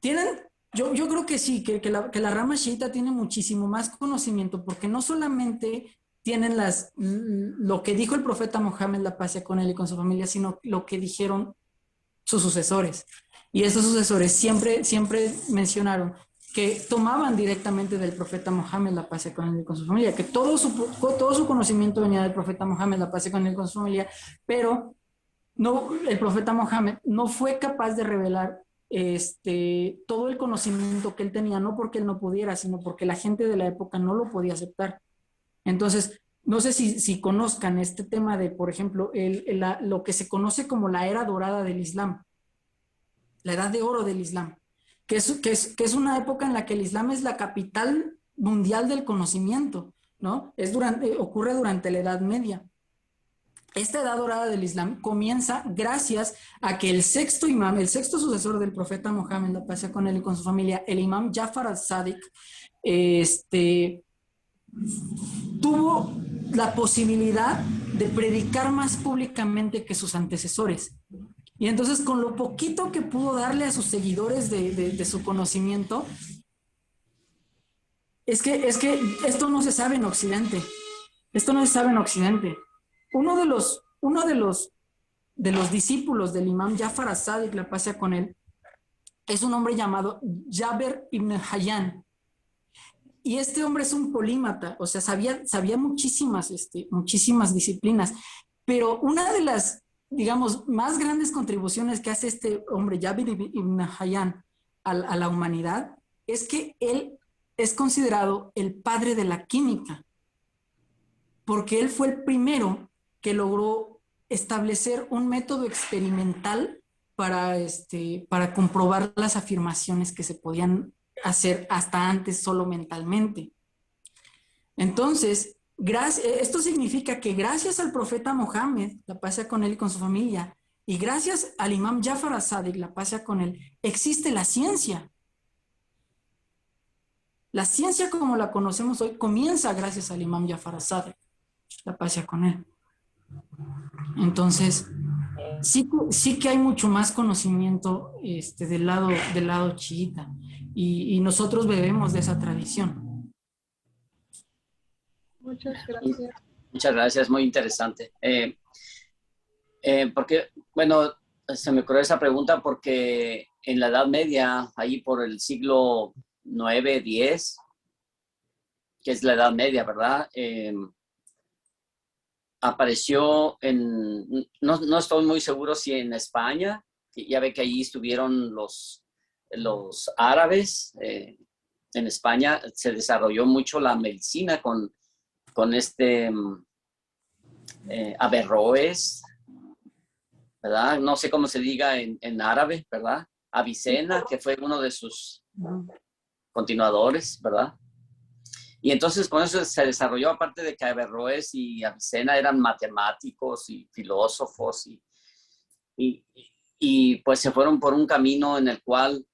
Yo creo que sí, que la rama chiita tiene muchísimo más conocimiento, porque no solamente tienen lo que dijo el profeta Mohammed, la paz sea con él y con su familia, sino lo que dijeron sus sucesores. Y esos sucesores siempre mencionaron que tomaban directamente del profeta Mohammed, la paz sea con él y con su familia, que todo su conocimiento venía del profeta Mohammed, la paz sea con él y con su familia, pero el profeta Mohammed no fue capaz de revelar todo el conocimiento que él tenía, no porque él no pudiera, sino porque la gente de la época no lo podía aceptar. Entonces, no sé si conozcan este tema de, por ejemplo, lo que se conoce como la era dorada del Islam, la edad de oro del Islam, que es una época en la que el Islam es la capital mundial del conocimiento, ¿no? Ocurre durante la Edad Media. esta edad dorada del Islam comienza gracias a que el sexto imam, el sexto sucesor del profeta Mohammed, la paz sea con él y con su familia, el imam Jafar al-Sadiq, tuvo la posibilidad de predicar más públicamente que sus antecesores. Y entonces, con lo poquito que pudo darle a sus seguidores de su conocimiento, es que esto no se sabe en Occidente. Esto no se sabe en Occidente. Uno de los discípulos del imam Jafar al-Sadiq, la paz sea con él, es un hombre llamado Jaber ibn Hayyan. Y este hombre es un polímata, o sea, sabía muchísimas disciplinas, pero una de las, digamos, más grandes contribuciones que hace este hombre, Jaber ibn Hayyan, a la humanidad, es que él es considerado el padre de la química, porque él fue el primero que logró establecer un método experimental para comprobar las afirmaciones que se podían hacer hasta antes solo mentalmente. Entonces, esto significa que gracias al profeta Mohammed, la paz sea con él y con su familia, y gracias al imam Jafar al-Sadiq, la paz sea con él, existe la ciencia. La ciencia como la conocemos hoy comienza gracias al imam Jafar al-Sadiq, la paz sea con él. Entonces, sí que hay mucho más conocimiento del lado chiita, y nosotros bebemos de esa tradición. Muchas gracias. Muchas gracias, muy interesante. Porque, bueno, se me ocurrió esa pregunta porque en la Edad Media, ahí por el siglo 9, 10, que es la Edad Media, ¿verdad? Apareció no estoy muy seguro si en España, ya ve que allí estuvieron los árabes. En España se desarrolló mucho la medicina con Averroes, ¿verdad? No sé cómo se diga en árabe, ¿verdad? Avicena, que fue uno de sus continuadores, ¿verdad? Y entonces con eso se desarrolló, aparte de que Averroes y Avicena eran matemáticos y filósofos, y pues se fueron por un camino en el cual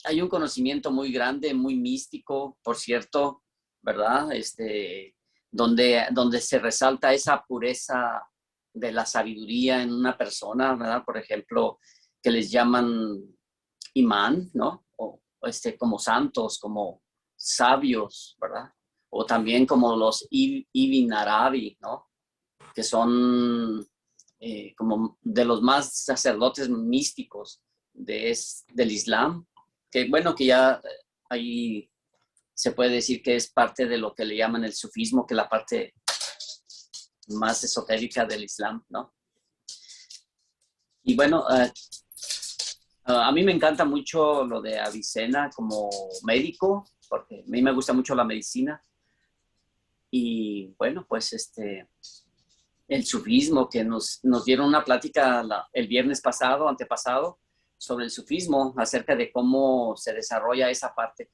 hay un conocimiento muy grande, muy místico, por cierto, ¿verdad? Donde se resalta esa pureza de la sabiduría en una persona, ¿verdad? Por ejemplo, que les llaman imán, ¿no? O como santos, como sabios, ¿verdad? O también como los Ibn Arabi, ¿no? Que son como de los más sacerdotes místicos del Islam, que bueno, que ya ahí se puede decir que es parte de lo que le llaman el sufismo, que es la parte más esotérica del Islam, ¿no? Y bueno, a mí me encanta mucho lo de Avicena como médico, porque a mí me gusta mucho la medicina. Y bueno, pues el sufismo, que nos dieron una plática el viernes antepasado, sobre el sufismo, acerca de cómo se desarrolla esa parte.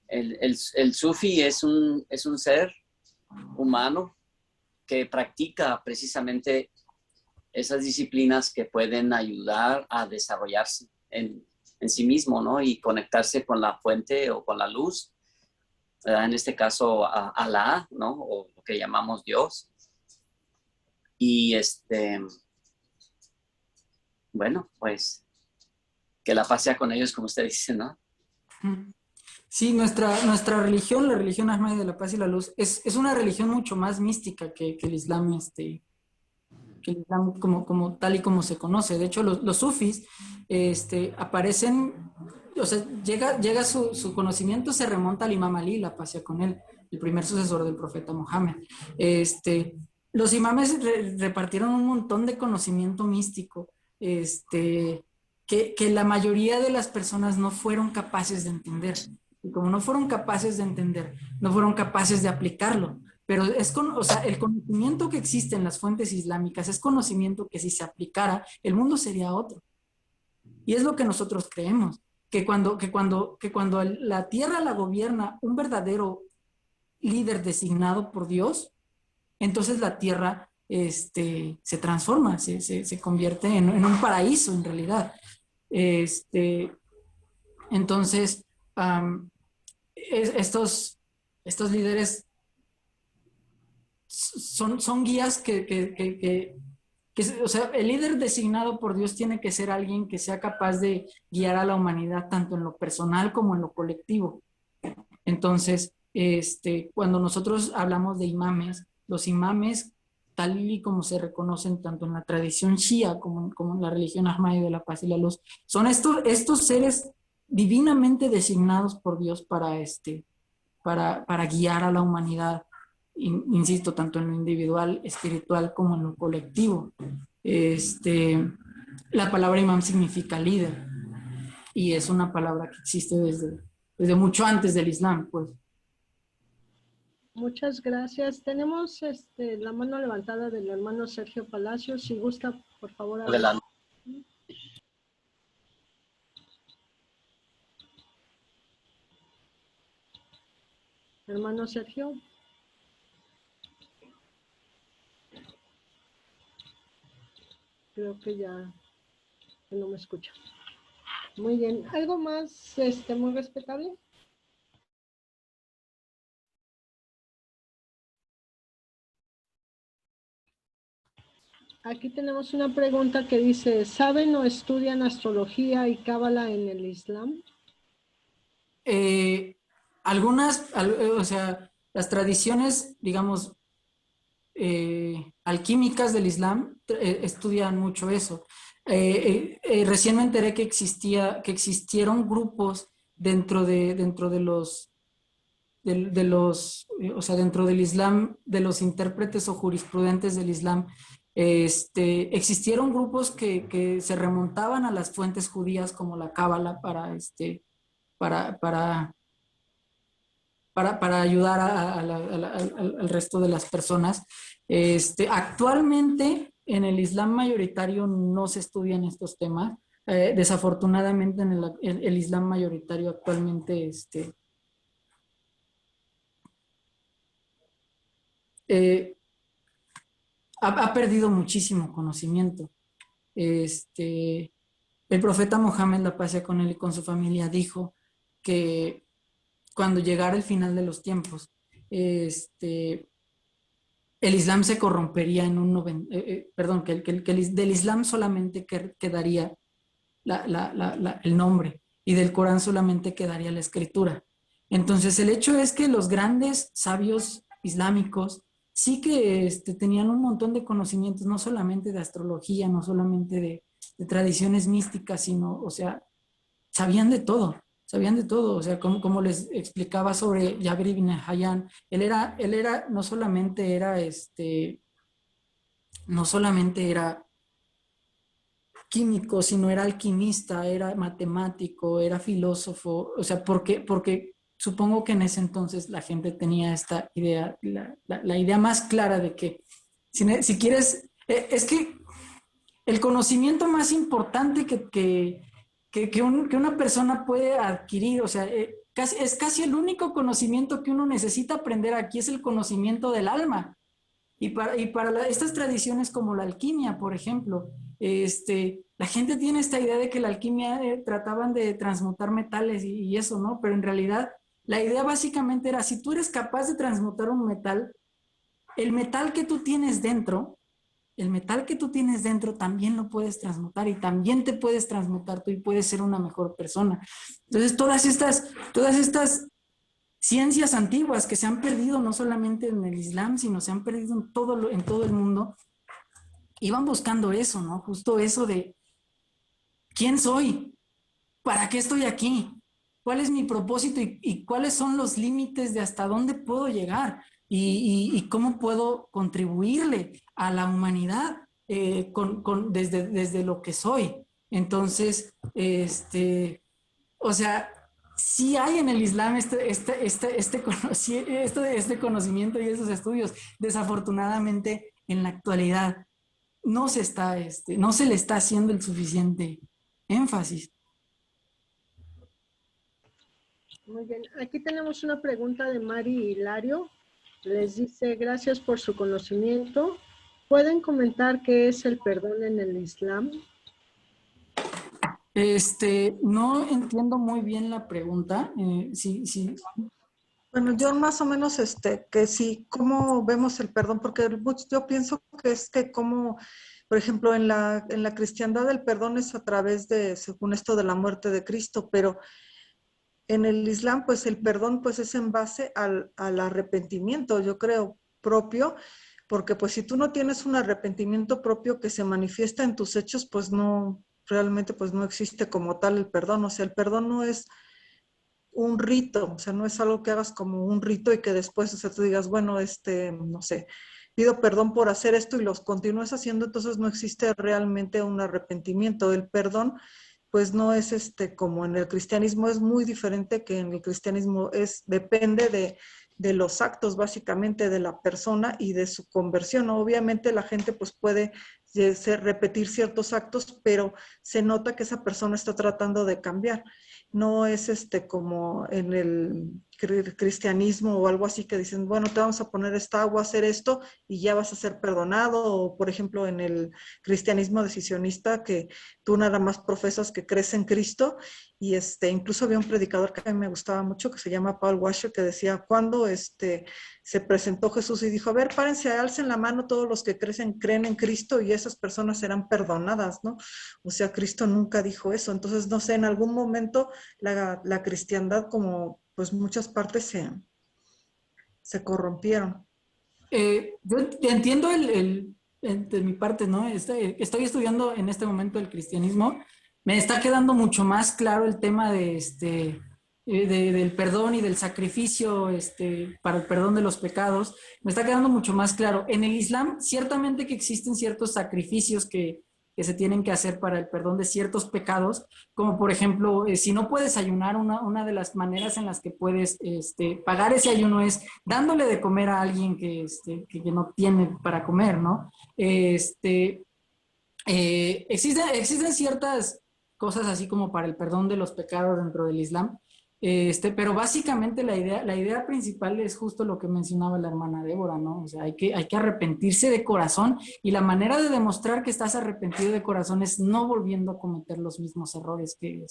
El sufi es un ser humano que practica precisamente esas disciplinas que pueden ayudar a desarrollarse en sí mismo, ¿no? Y conectarse con la fuente o con la luz, en este caso a Alá, ¿no? O lo que llamamos Dios. Y bueno, pues que la paz sea con ellos, como usted dice, ¿no? Sí, nuestra religión, la religión Ahmadi de la Paz y la Luz, es una religión mucho más mística que el Islam, como tal y como se conoce. De hecho, los sufis aparecen, o sea, llega su conocimiento, se remonta al Imam Ali, la paz sea con él, el primer sucesor del profeta Mohammed. Los imames repartieron un montón de conocimiento místico, que la mayoría de las personas no fueron capaces de entender. Y como no fueron capaces de entender, no fueron capaces de aplicarlo. Pero o sea, el conocimiento que existe en las fuentes islámicas es conocimiento que si se aplicara, el mundo sería otro. Y es lo que nosotros creemos, que cuando la tierra la gobierna un verdadero líder designado por Dios, entonces la tierra se transforma, se convierte en un paraíso en realidad. Entonces, estos líderes son guías o sea, el líder designado por Dios tiene que ser alguien que sea capaz de guiar a la humanidad tanto en lo personal como en lo colectivo. Entonces, cuando nosotros hablamos de imames, los imames, tal y como se reconocen tanto en la tradición shia como en la religión Ahmadi de la paz y la luz, son estos seres divinamente designados por Dios para guiar a la humanidad, insisto, tanto en lo individual, espiritual, como en lo colectivo. La palabra imam significa líder, y es una palabra que existe desde mucho antes del Islam, pues. Muchas gracias. Tenemos la mano levantada del hermano Sergio Palacios. Si gusta, por favor, Adelante. Hermano Sergio. Creo que ya no me escucha. Muy bien. ¿Algo más muy respetable? Aquí tenemos una pregunta que dice, ¿saben o estudian astrología y cábala en el Islam? O sea, las tradiciones, digamos, alquímicas del Islam estudian mucho eso. Recién me enteré que existieron grupos dentro de los, o sea, dentro del Islam, de los intérpretes o jurisprudentes del Islam, existieron grupos que se remontaban a las fuentes judías como la Cábala para, para, para ayudar al resto de las personas. Actualmente en el Islam mayoritario no se estudian estos temas. Desafortunadamente en el Islam mayoritario actualmente ha perdido muchísimo conocimiento. El profeta Mohammed, la paz sea con él y con su familia, dijo que cuando llegara el final de los tiempos, el Islam se corrompería en un perdón, que del Islam solamente quedaría el nombre y del Corán solamente quedaría la escritura. Entonces, el hecho es que los grandes sabios islámicos sí que tenían un montón de conocimientos, no solamente de astrología, no solamente de tradiciones místicas, sino, o sea, sabían de todo. Sabían de todo, o sea, como les explicaba sobre Jabir ibn Hayyan, no solamente era químico, sino era alquimista, era matemático, era filósofo, o sea, porque supongo que en ese entonces la gente tenía esta idea, la idea más clara de que si quieres, es que el conocimiento más importante que una persona puede adquirir, o sea, es casi el único conocimiento que uno necesita aprender aquí, es el conocimiento del alma. Y para estas tradiciones como la alquimia, por ejemplo, la gente tiene esta idea de que la alquimia trataban de transmutar metales y eso, ¿no? Pero en realidad la idea básicamente era, si tú eres capaz de transmutar un metal, el metal que tú tienes dentro, también lo puedes transmutar y también te puedes transmutar tú y puedes ser una mejor persona. Entonces, todas estas ciencias antiguas que se han perdido no solamente en el Islam, sino se han perdido en todo el mundo, iban buscando eso, ¿no? Justo eso de ¿quién soy? ¿Para qué estoy aquí? ¿Cuál es mi propósito y cuáles son los límites de hasta dónde puedo llegar? Y cómo puedo contribuirle a la humanidad desde lo que soy. Entonces, o sea, sí hay en el Islam este conocimiento y esos estudios. Desafortunadamente, en la actualidad no se le está haciendo el suficiente énfasis. Muy bien. Aquí tenemos una pregunta de Mari Hilario. Les dice, gracias por su conocimiento. ¿Pueden comentar qué es el perdón en el Islam? No entiendo muy bien la pregunta. Sí, sí. Bueno, yo más o menos, que sí, ¿cómo vemos el perdón? Porque yo pienso que es que como, por ejemplo, en la cristiandad el perdón es a través de, según esto, de la muerte de Cristo, pero en el Islam, pues el perdón pues es en base al arrepentimiento, yo creo, propio, porque pues si tú no tienes un arrepentimiento propio que se manifiesta en tus hechos, pues no, realmente pues no existe como tal el perdón. O sea, el perdón no es un rito, o sea, no es algo que hagas como un rito y que después, o sea, tú digas, bueno, no sé, pido perdón por hacer esto y los continúes haciendo, entonces no existe realmente un arrepentimiento. El perdón pues no es como en el cristianismo, es muy diferente que en el cristianismo depende de los actos básicamente de la persona y de su conversión. Obviamente la gente pues puede repetir ciertos actos, pero se nota que esa persona está tratando de cambiar. No es como en el cristianismo o algo así que dicen, bueno, te vamos a poner esta agua, hacer esto y ya vas a ser perdonado. O por ejemplo en el cristianismo decisionista que tú nada más profesas que crees en Cristo. Y incluso había un predicador que a mí me gustaba mucho que se llama Paul Washer, que decía, cuando se presentó Jesús y dijo, a ver, párense, alcen la mano todos los que creen en Cristo y esas personas serán perdonadas, ¿no? O sea, Cristo nunca dijo eso. Entonces, no sé, en algún momento la cristiandad, como pues muchas partes se corrompieron. Yo entiendo de mi parte, ¿no? Estoy estudiando en este momento el cristianismo. Me está quedando mucho más claro el tema del perdón y del sacrificio para el perdón de los pecados. Me está quedando mucho más claro. En el Islam, ciertamente que existen ciertos sacrificios que se tienen que hacer para el perdón de ciertos pecados, como por ejemplo, si no puedes ayunar, una de las maneras en las que puedes pagar ese ayuno es dándole de comer a alguien que no tiene para comer, ¿no? Existen ciertas cosas así como para el perdón de los pecados dentro del Islam, pero básicamente la idea principal es justo lo que mencionaba la hermana Débora, ¿no? O sea, hay que arrepentirse de corazón y la manera de demostrar que estás arrepentido de corazón es no volviendo a cometer los mismos errores que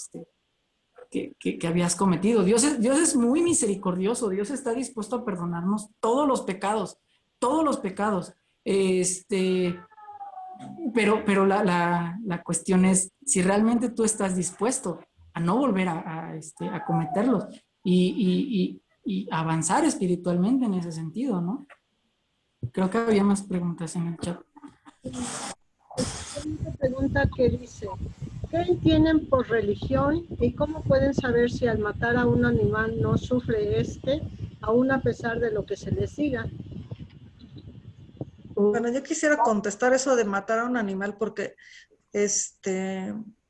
habías cometido. Dios es muy misericordioso, Dios está dispuesto a perdonarnos todos los pecados. Pero la cuestión es si realmente tú estás dispuesto a no volver a cometerlos y avanzar espiritualmente en ese sentido, ¿no? Creo que había más preguntas en el chat. Una pregunta que dice, ¿qué entienden por religión y cómo pueden saber si al matar a un animal no sufre aún a pesar de lo que se les diga? Bueno, yo quisiera contestar eso de matar a un animal porque,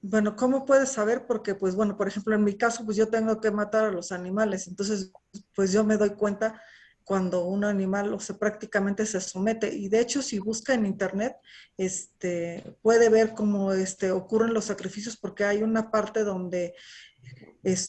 bueno, ¿cómo puedes saber? Porque, pues, bueno, por ejemplo, en mi caso, pues yo tengo que matar a los animales, entonces, pues yo me doy cuenta cuando un animal, o sea, prácticamente se somete. Y de hecho, si busca en internet, puede ver cómo, ocurren los sacrificios, porque hay una parte donde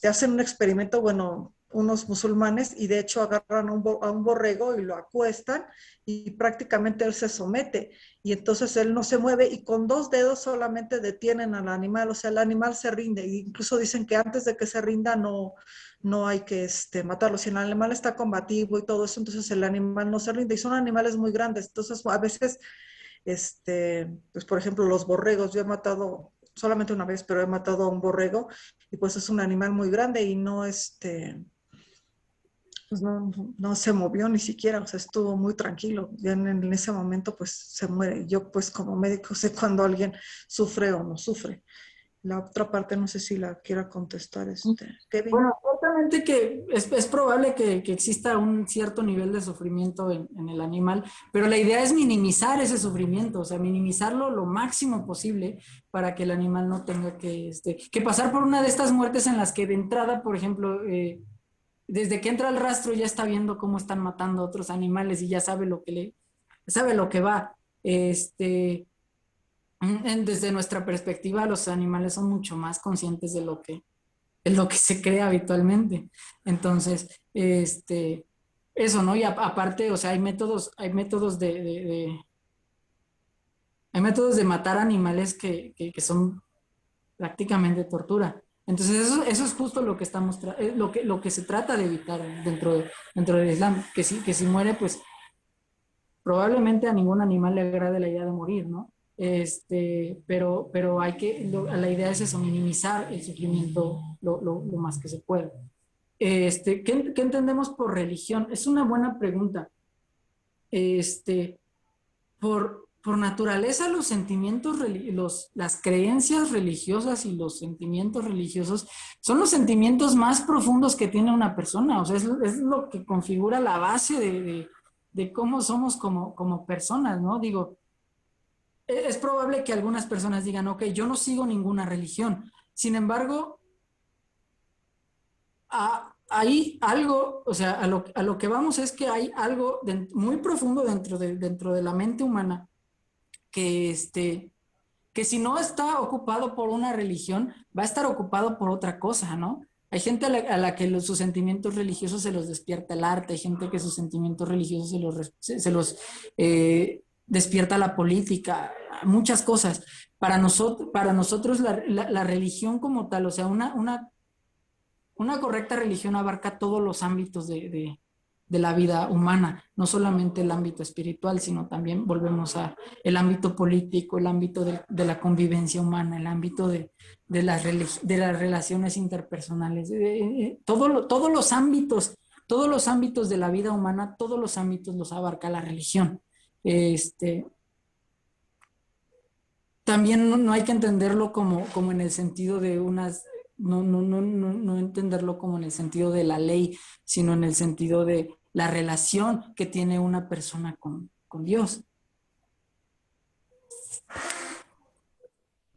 hacen un experimento, bueno, unos musulmanes, y de hecho agarran a un borrego y lo acuestan y prácticamente él se somete y entonces él no se mueve y con 2 dedos solamente detienen al animal, o sea, el animal se rinde. E incluso dicen que antes de que se rinda no hay que matarlo. Si el animal está combativo y todo eso, entonces el animal no se rinde y son animales muy grandes. Entonces a veces, pues por ejemplo, los borregos, yo he matado solamente una vez, pero he matado a un borrego y pues es un animal muy grande y no, pues no se movió ni siquiera, o sea, estuvo muy tranquilo. Ya en ese momento pues se muere. Yo pues como médico sé cuando alguien sufre o no sufre. La otra parte no sé si la quiera contestar Kevin. Bueno, ciertamente que es probable que exista un cierto nivel de sufrimiento en el animal, pero la idea es minimizar ese sufrimiento, o sea, minimizarlo lo máximo posible para que el animal no tenga que pasar por una de estas muertes en las que de entrada, por ejemplo, desde que entra el rastro ya está viendo cómo están matando a otros animales y ya sabe sabe lo que va. Desde nuestra perspectiva, los animales son mucho más conscientes de lo que se cree habitualmente. Entonces, eso, ¿no? Y aparte, o sea, hay métodos hay métodos de matar animales que son prácticamente tortura. Entonces eso es justo lo que estamos lo que se trata de evitar dentro del Islam, que si muere, pues probablemente a ningún animal le agrade la idea de morir, ¿no? Pero la idea es eso, minimizar el sufrimiento lo más que se pueda. ¿Qué entendemos por religión? Es una buena pregunta. Por naturaleza, los sentimientos, las creencias religiosas y los sentimientos religiosos son los sentimientos más profundos que tiene una persona. O sea, es lo que configura la base de cómo somos como personas, ¿no? Digo, es probable que algunas personas digan, ok, yo no sigo ninguna religión. Sin embargo, hay algo, o sea, a lo que vamos es que hay algo muy profundo dentro de la mente humana que si no está ocupado por una religión, va a estar ocupado por otra cosa, ¿no? Hay gente a la que sus sentimientos religiosos se los despierta el arte, hay gente que sus sentimientos religiosos se los despierta la política, muchas cosas. Para nosotros la religión como tal, o sea, una correcta religión abarca todos los ámbitos de la vida humana, no solamente el ámbito espiritual, sino también volvemos a el ámbito político, el ámbito de la convivencia humana, el ámbito de las relaciones interpersonales, todos los ámbitos de la vida humana, todos los ámbitos los abarca la religión. También no hay que entenderlo como en el sentido de no entenderlo como en el sentido de la ley, sino en el sentido de la relación que tiene una persona con Dios.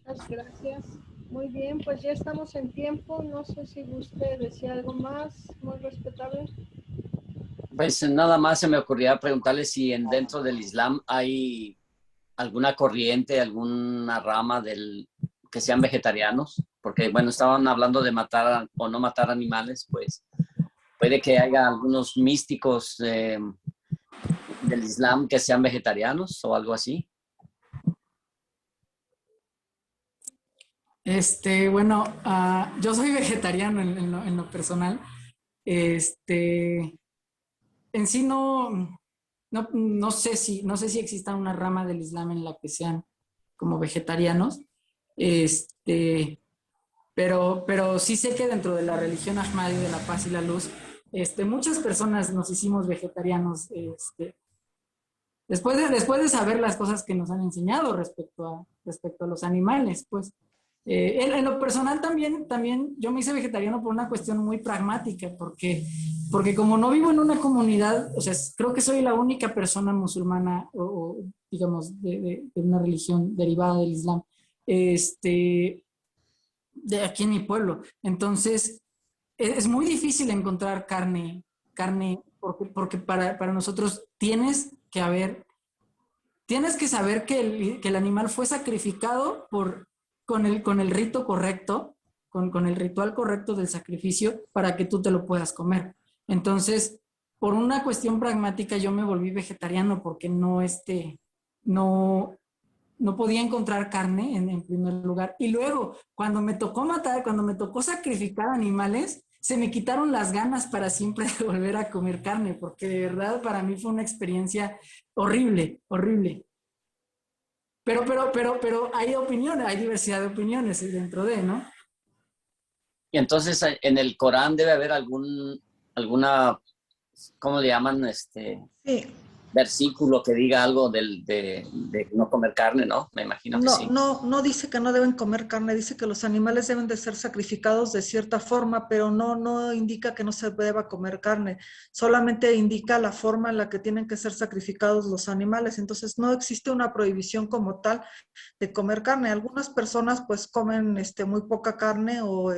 Muchas gracias. Muy bien, pues ya estamos en tiempo. No sé si usted decía algo más, muy respetable. Pues nada más se me ocurría preguntarle si dentro del Islam hay alguna corriente, alguna rama que sean vegetarianos, porque bueno, estaban hablando de matar o no matar animales, pues puede que haya algunos místicos del Islam que sean vegetarianos o algo así. Bueno, yo soy vegetariano en lo personal. En sí no sé si exista una rama del Islam en la que sean como vegetarianos. Pero sí sé que dentro de la religión Ahmadi de la paz y la luz, muchas personas nos hicimos vegetarianos, después de saber las cosas que nos han enseñado respecto a los animales, pues. En lo personal también yo me hice vegetariano por una cuestión muy pragmática, porque como no vivo en una comunidad, o sea, creo que soy la única persona musulmana o digamos, de una religión derivada del Islam, de aquí en mi pueblo. Entonces, es muy difícil encontrar carne porque para nosotros tienes que saber que el animal fue sacrificado con el rito correcto, con el ritual correcto del sacrificio para que tú te lo puedas comer. Entonces, por una cuestión pragmática, yo me volví vegetariano porque no podía encontrar carne en primer lugar. Y luego, cuando me tocó sacrificar animales, se me quitaron las ganas para siempre de volver a comer carne, porque de verdad para mí fue una experiencia horrible, horrible. Pero hay opiniones, hay diversidad de opiniones dentro de, ¿no? Y entonces en el Corán debe haber alguna, ¿cómo le llaman? Sí. Versículo que diga algo de no comer carne, ¿no? Me imagino que sí. No dice que no deben comer carne, dice que los animales deben de ser sacrificados de cierta forma, pero no indica que no se deba comer carne, solamente indica la forma en la que tienen que ser sacrificados los animales. Entonces no existe una prohibición como tal de comer carne. Algunas personas pues comen muy poca carne o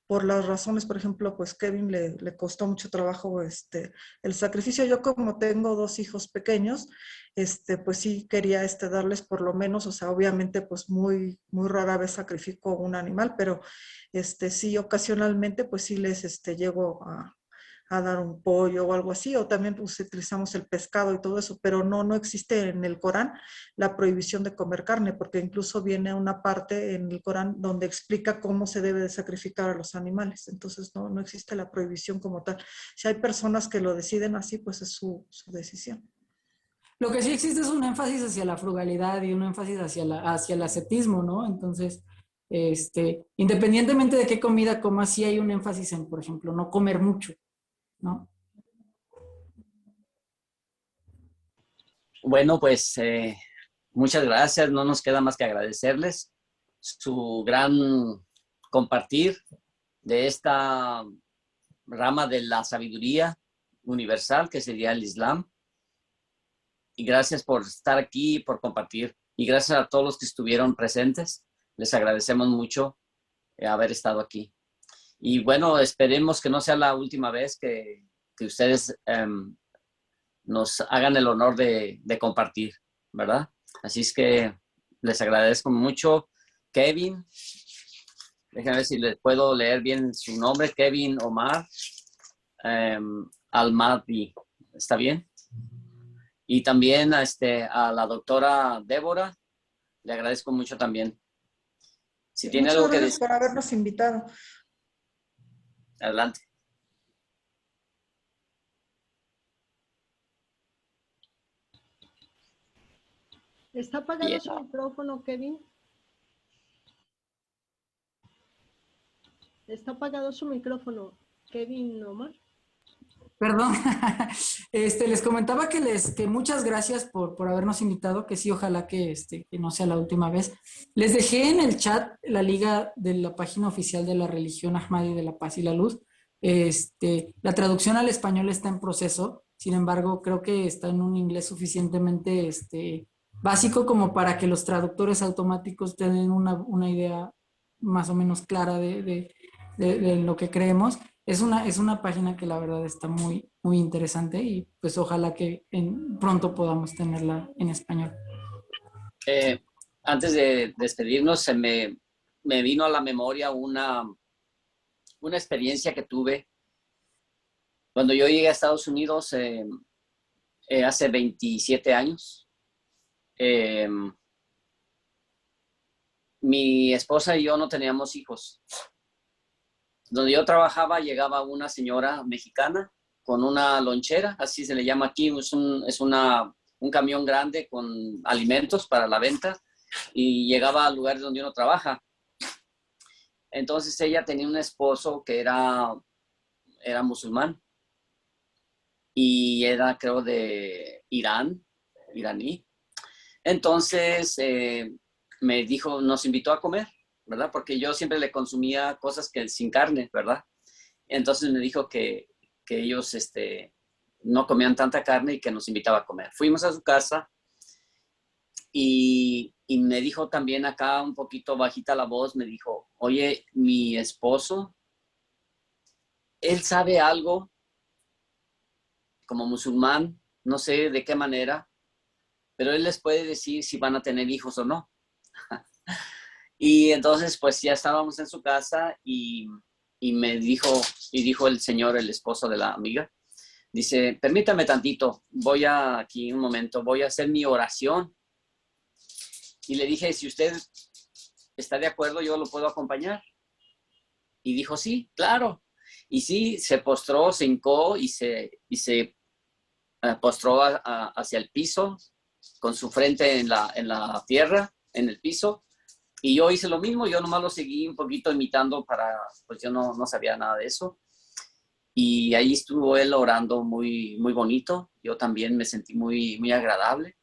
por las razones, por ejemplo, pues Kevin le costó mucho trabajo el sacrificio. Yo como tengo 2 hijos pequeños, pues sí quería darles por lo menos, o sea, obviamente pues muy, muy rara vez sacrifico un animal, pero sí ocasionalmente pues sí les llego a a dar un pollo o algo así, o también pues, utilizamos el pescado y todo eso, pero no existe en el Corán la prohibición de comer carne, porque incluso viene una parte en el Corán donde explica cómo se debe de sacrificar a los animales, entonces no existe la prohibición como tal. Si hay personas que lo deciden así, pues es su decisión. Lo que sí existe es un énfasis hacia la frugalidad y un énfasis hacia el ascetismo, ¿no? Entonces, independientemente de qué comida comas, sí hay un énfasis en, por ejemplo, no comer mucho, ¿no? Bueno, pues muchas gracias. No nos queda más que agradecerles su gran compartir de esta rama de la sabiduría universal que sería el Islam. Y gracias por estar aquí, por compartir. Y gracias a todos los que estuvieron presentes. Les agradecemos mucho haber estado aquí. Y bueno, esperemos que no sea la última vez que ustedes nos hagan el honor de compartir, ¿verdad? Así es que les agradezco mucho. Kevin, déjenme ver si les puedo leer bien su nombre, Kevin Omar Almadi, ¿está bien? Y también a la doctora Débora, le agradezco mucho también. Si tiene Muchas algo que gracias decir, por habernos invitado. adelante. ¿Está apagado Bien. su micrófono, Kevin? Está apagado su micrófono, Kevin Omar. Perdón, les comentaba que muchas gracias por habernos invitado, que sí, ojalá que no sea la última vez. Les dejé en el chat la liga de la página oficial de la religión Ahmadi de la Paz y la Luz. La traducción al español está en proceso, sin embargo, creo que está en un inglés suficientemente básico como para que los traductores automáticos tengan una idea más o menos clara de lo que creemos. Es una página que la verdad está muy, muy interesante y pues ojalá que pronto podamos tenerla en español. Antes de despedirnos, me vino a la memoria una experiencia que tuve cuando yo llegué a Estados Unidos hace 27 años. Mi esposa y yo no teníamos hijos. Donde yo trabajaba llegaba una señora mexicana con una lonchera, así se le llama aquí, es un camión grande con alimentos para la venta y llegaba al lugar donde uno trabaja. Entonces ella tenía un esposo que era musulmán y era, creo, de Irán, iraní. Entonces me dijo, nos invitó a comer, ¿verdad? Porque yo siempre le consumía cosas sin carne, ¿verdad? Entonces me dijo que ellos no comían tanta carne y que nos invitaba a comer. Fuimos a su casa y me dijo también acá un poquito bajita la voz, me dijo, oye, mi esposo, él sabe algo como musulmán, no sé de qué manera, pero él les puede decir si van a tener hijos o no. Y entonces pues ya estábamos en su casa y dijo el señor, el esposo de la amiga, dice, permítame tantito, aquí un momento, voy a hacer mi oración. Y le dije, si usted está de acuerdo, yo lo puedo acompañar. Y dijo, sí, claro. Y sí, se postró, se hincó y se postró hacia el piso, con su frente en la tierra, en el piso. Y yo hice lo mismo, yo nomás lo seguí un poquito imitando pues yo no sabía nada de eso. Y ahí estuvo él orando muy, muy bonito. Yo también me sentí muy, muy agradable.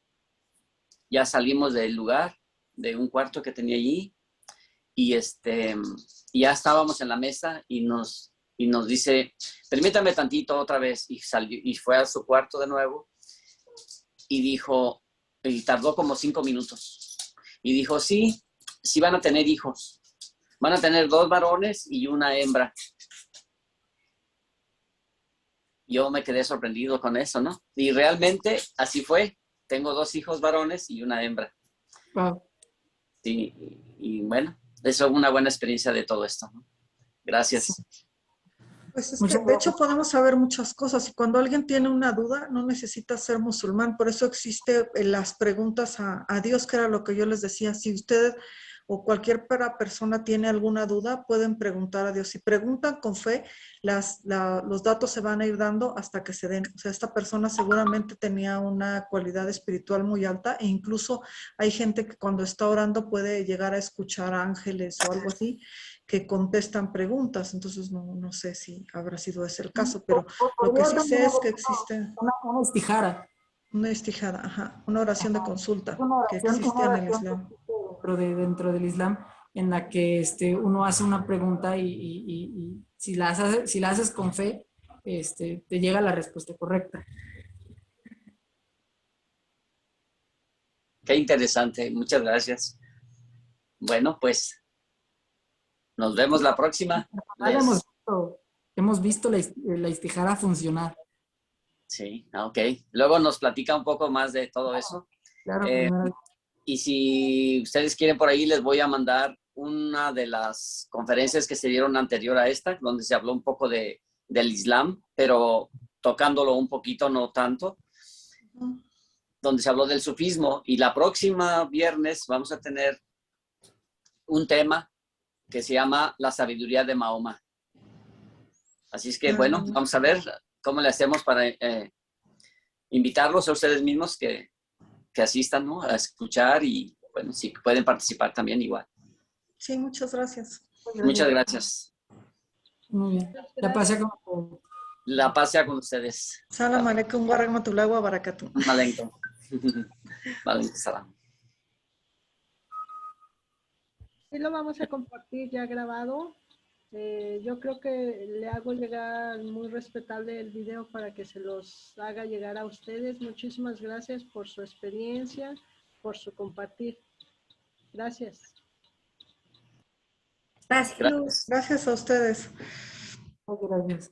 Ya salimos del lugar, de un cuarto que tenía allí, y ya estábamos en la mesa y nos dice, permítame tantito otra vez, y salió y fue a su cuarto de nuevo y dijo, y tardó como 5 minutos, y dijo, sí van a tener hijos, van a tener 2 varones y una hembra. Yo me quedé sorprendido con eso, ¿no? Y realmente así fue, tengo 2 hijos varones y una hembra. Wow. Sí, y bueno, eso es una buena experiencia de todo esto, ¿no? Gracias. Pues es que, Muchas de hecho, gracias. podemos saber muchas cosas y cuando alguien tiene una duda, no necesita ser musulmán. Por eso existe las preguntas a Dios, que era lo que yo les decía. Si usted o cualquier persona tiene alguna duda, pueden preguntar a Dios. Si preguntan con fe, los datos se van a ir dando hasta que se den. O sea, esta persona seguramente tenía una cualidad espiritual muy alta e incluso hay gente que cuando está orando puede llegar a escuchar ángeles o algo así que contestan preguntas, entonces no sé si habrá sido ese el caso, pero lo que Podría sí también sé es haber que existe una estijara. una istijada, ajá, una oración de Es consulta que existe una en el oración que Islam. existe dentro del Islam en la que uno hace una pregunta y si la haces con fe, te llega la respuesta correcta. Qué interesante, muchas gracias. Bueno, pues nos vemos la próxima. Les... Hemos visto la istijara funcionar. Sí, ok. Luego nos platica un poco más de todo eso. Claro, Eh, primero. y si ustedes quieren por ahí, les voy a mandar una de las conferencias que se dieron anterior a esta, donde se habló un poco del Islam, pero tocándolo un poquito, no tanto, donde se habló del sufismo. Y la próxima viernes vamos a tener un tema que se llama La sabiduría de Mahoma. Así es que, bueno, vamos a ver cómo le hacemos para invitarlos a ustedes mismos que asistan, ¿no? A escuchar y, bueno, si pueden participar también igual. Sí, muchas gracias. Muchas gracias. Muy bien. La paz sea con La paz sea con ustedes. Salam alaikum wa rahmatullahi wa barakatuh. Malenko. Malenko salam. Sí, lo vamos a compartir ya grabado. Yo creo que le hago llegar muy respetable el video para que se los haga llegar a ustedes. Muchísimas gracias por su experiencia, por su compartir. Gracias. Gracias. Gracias. Gracias a ustedes. Gracias.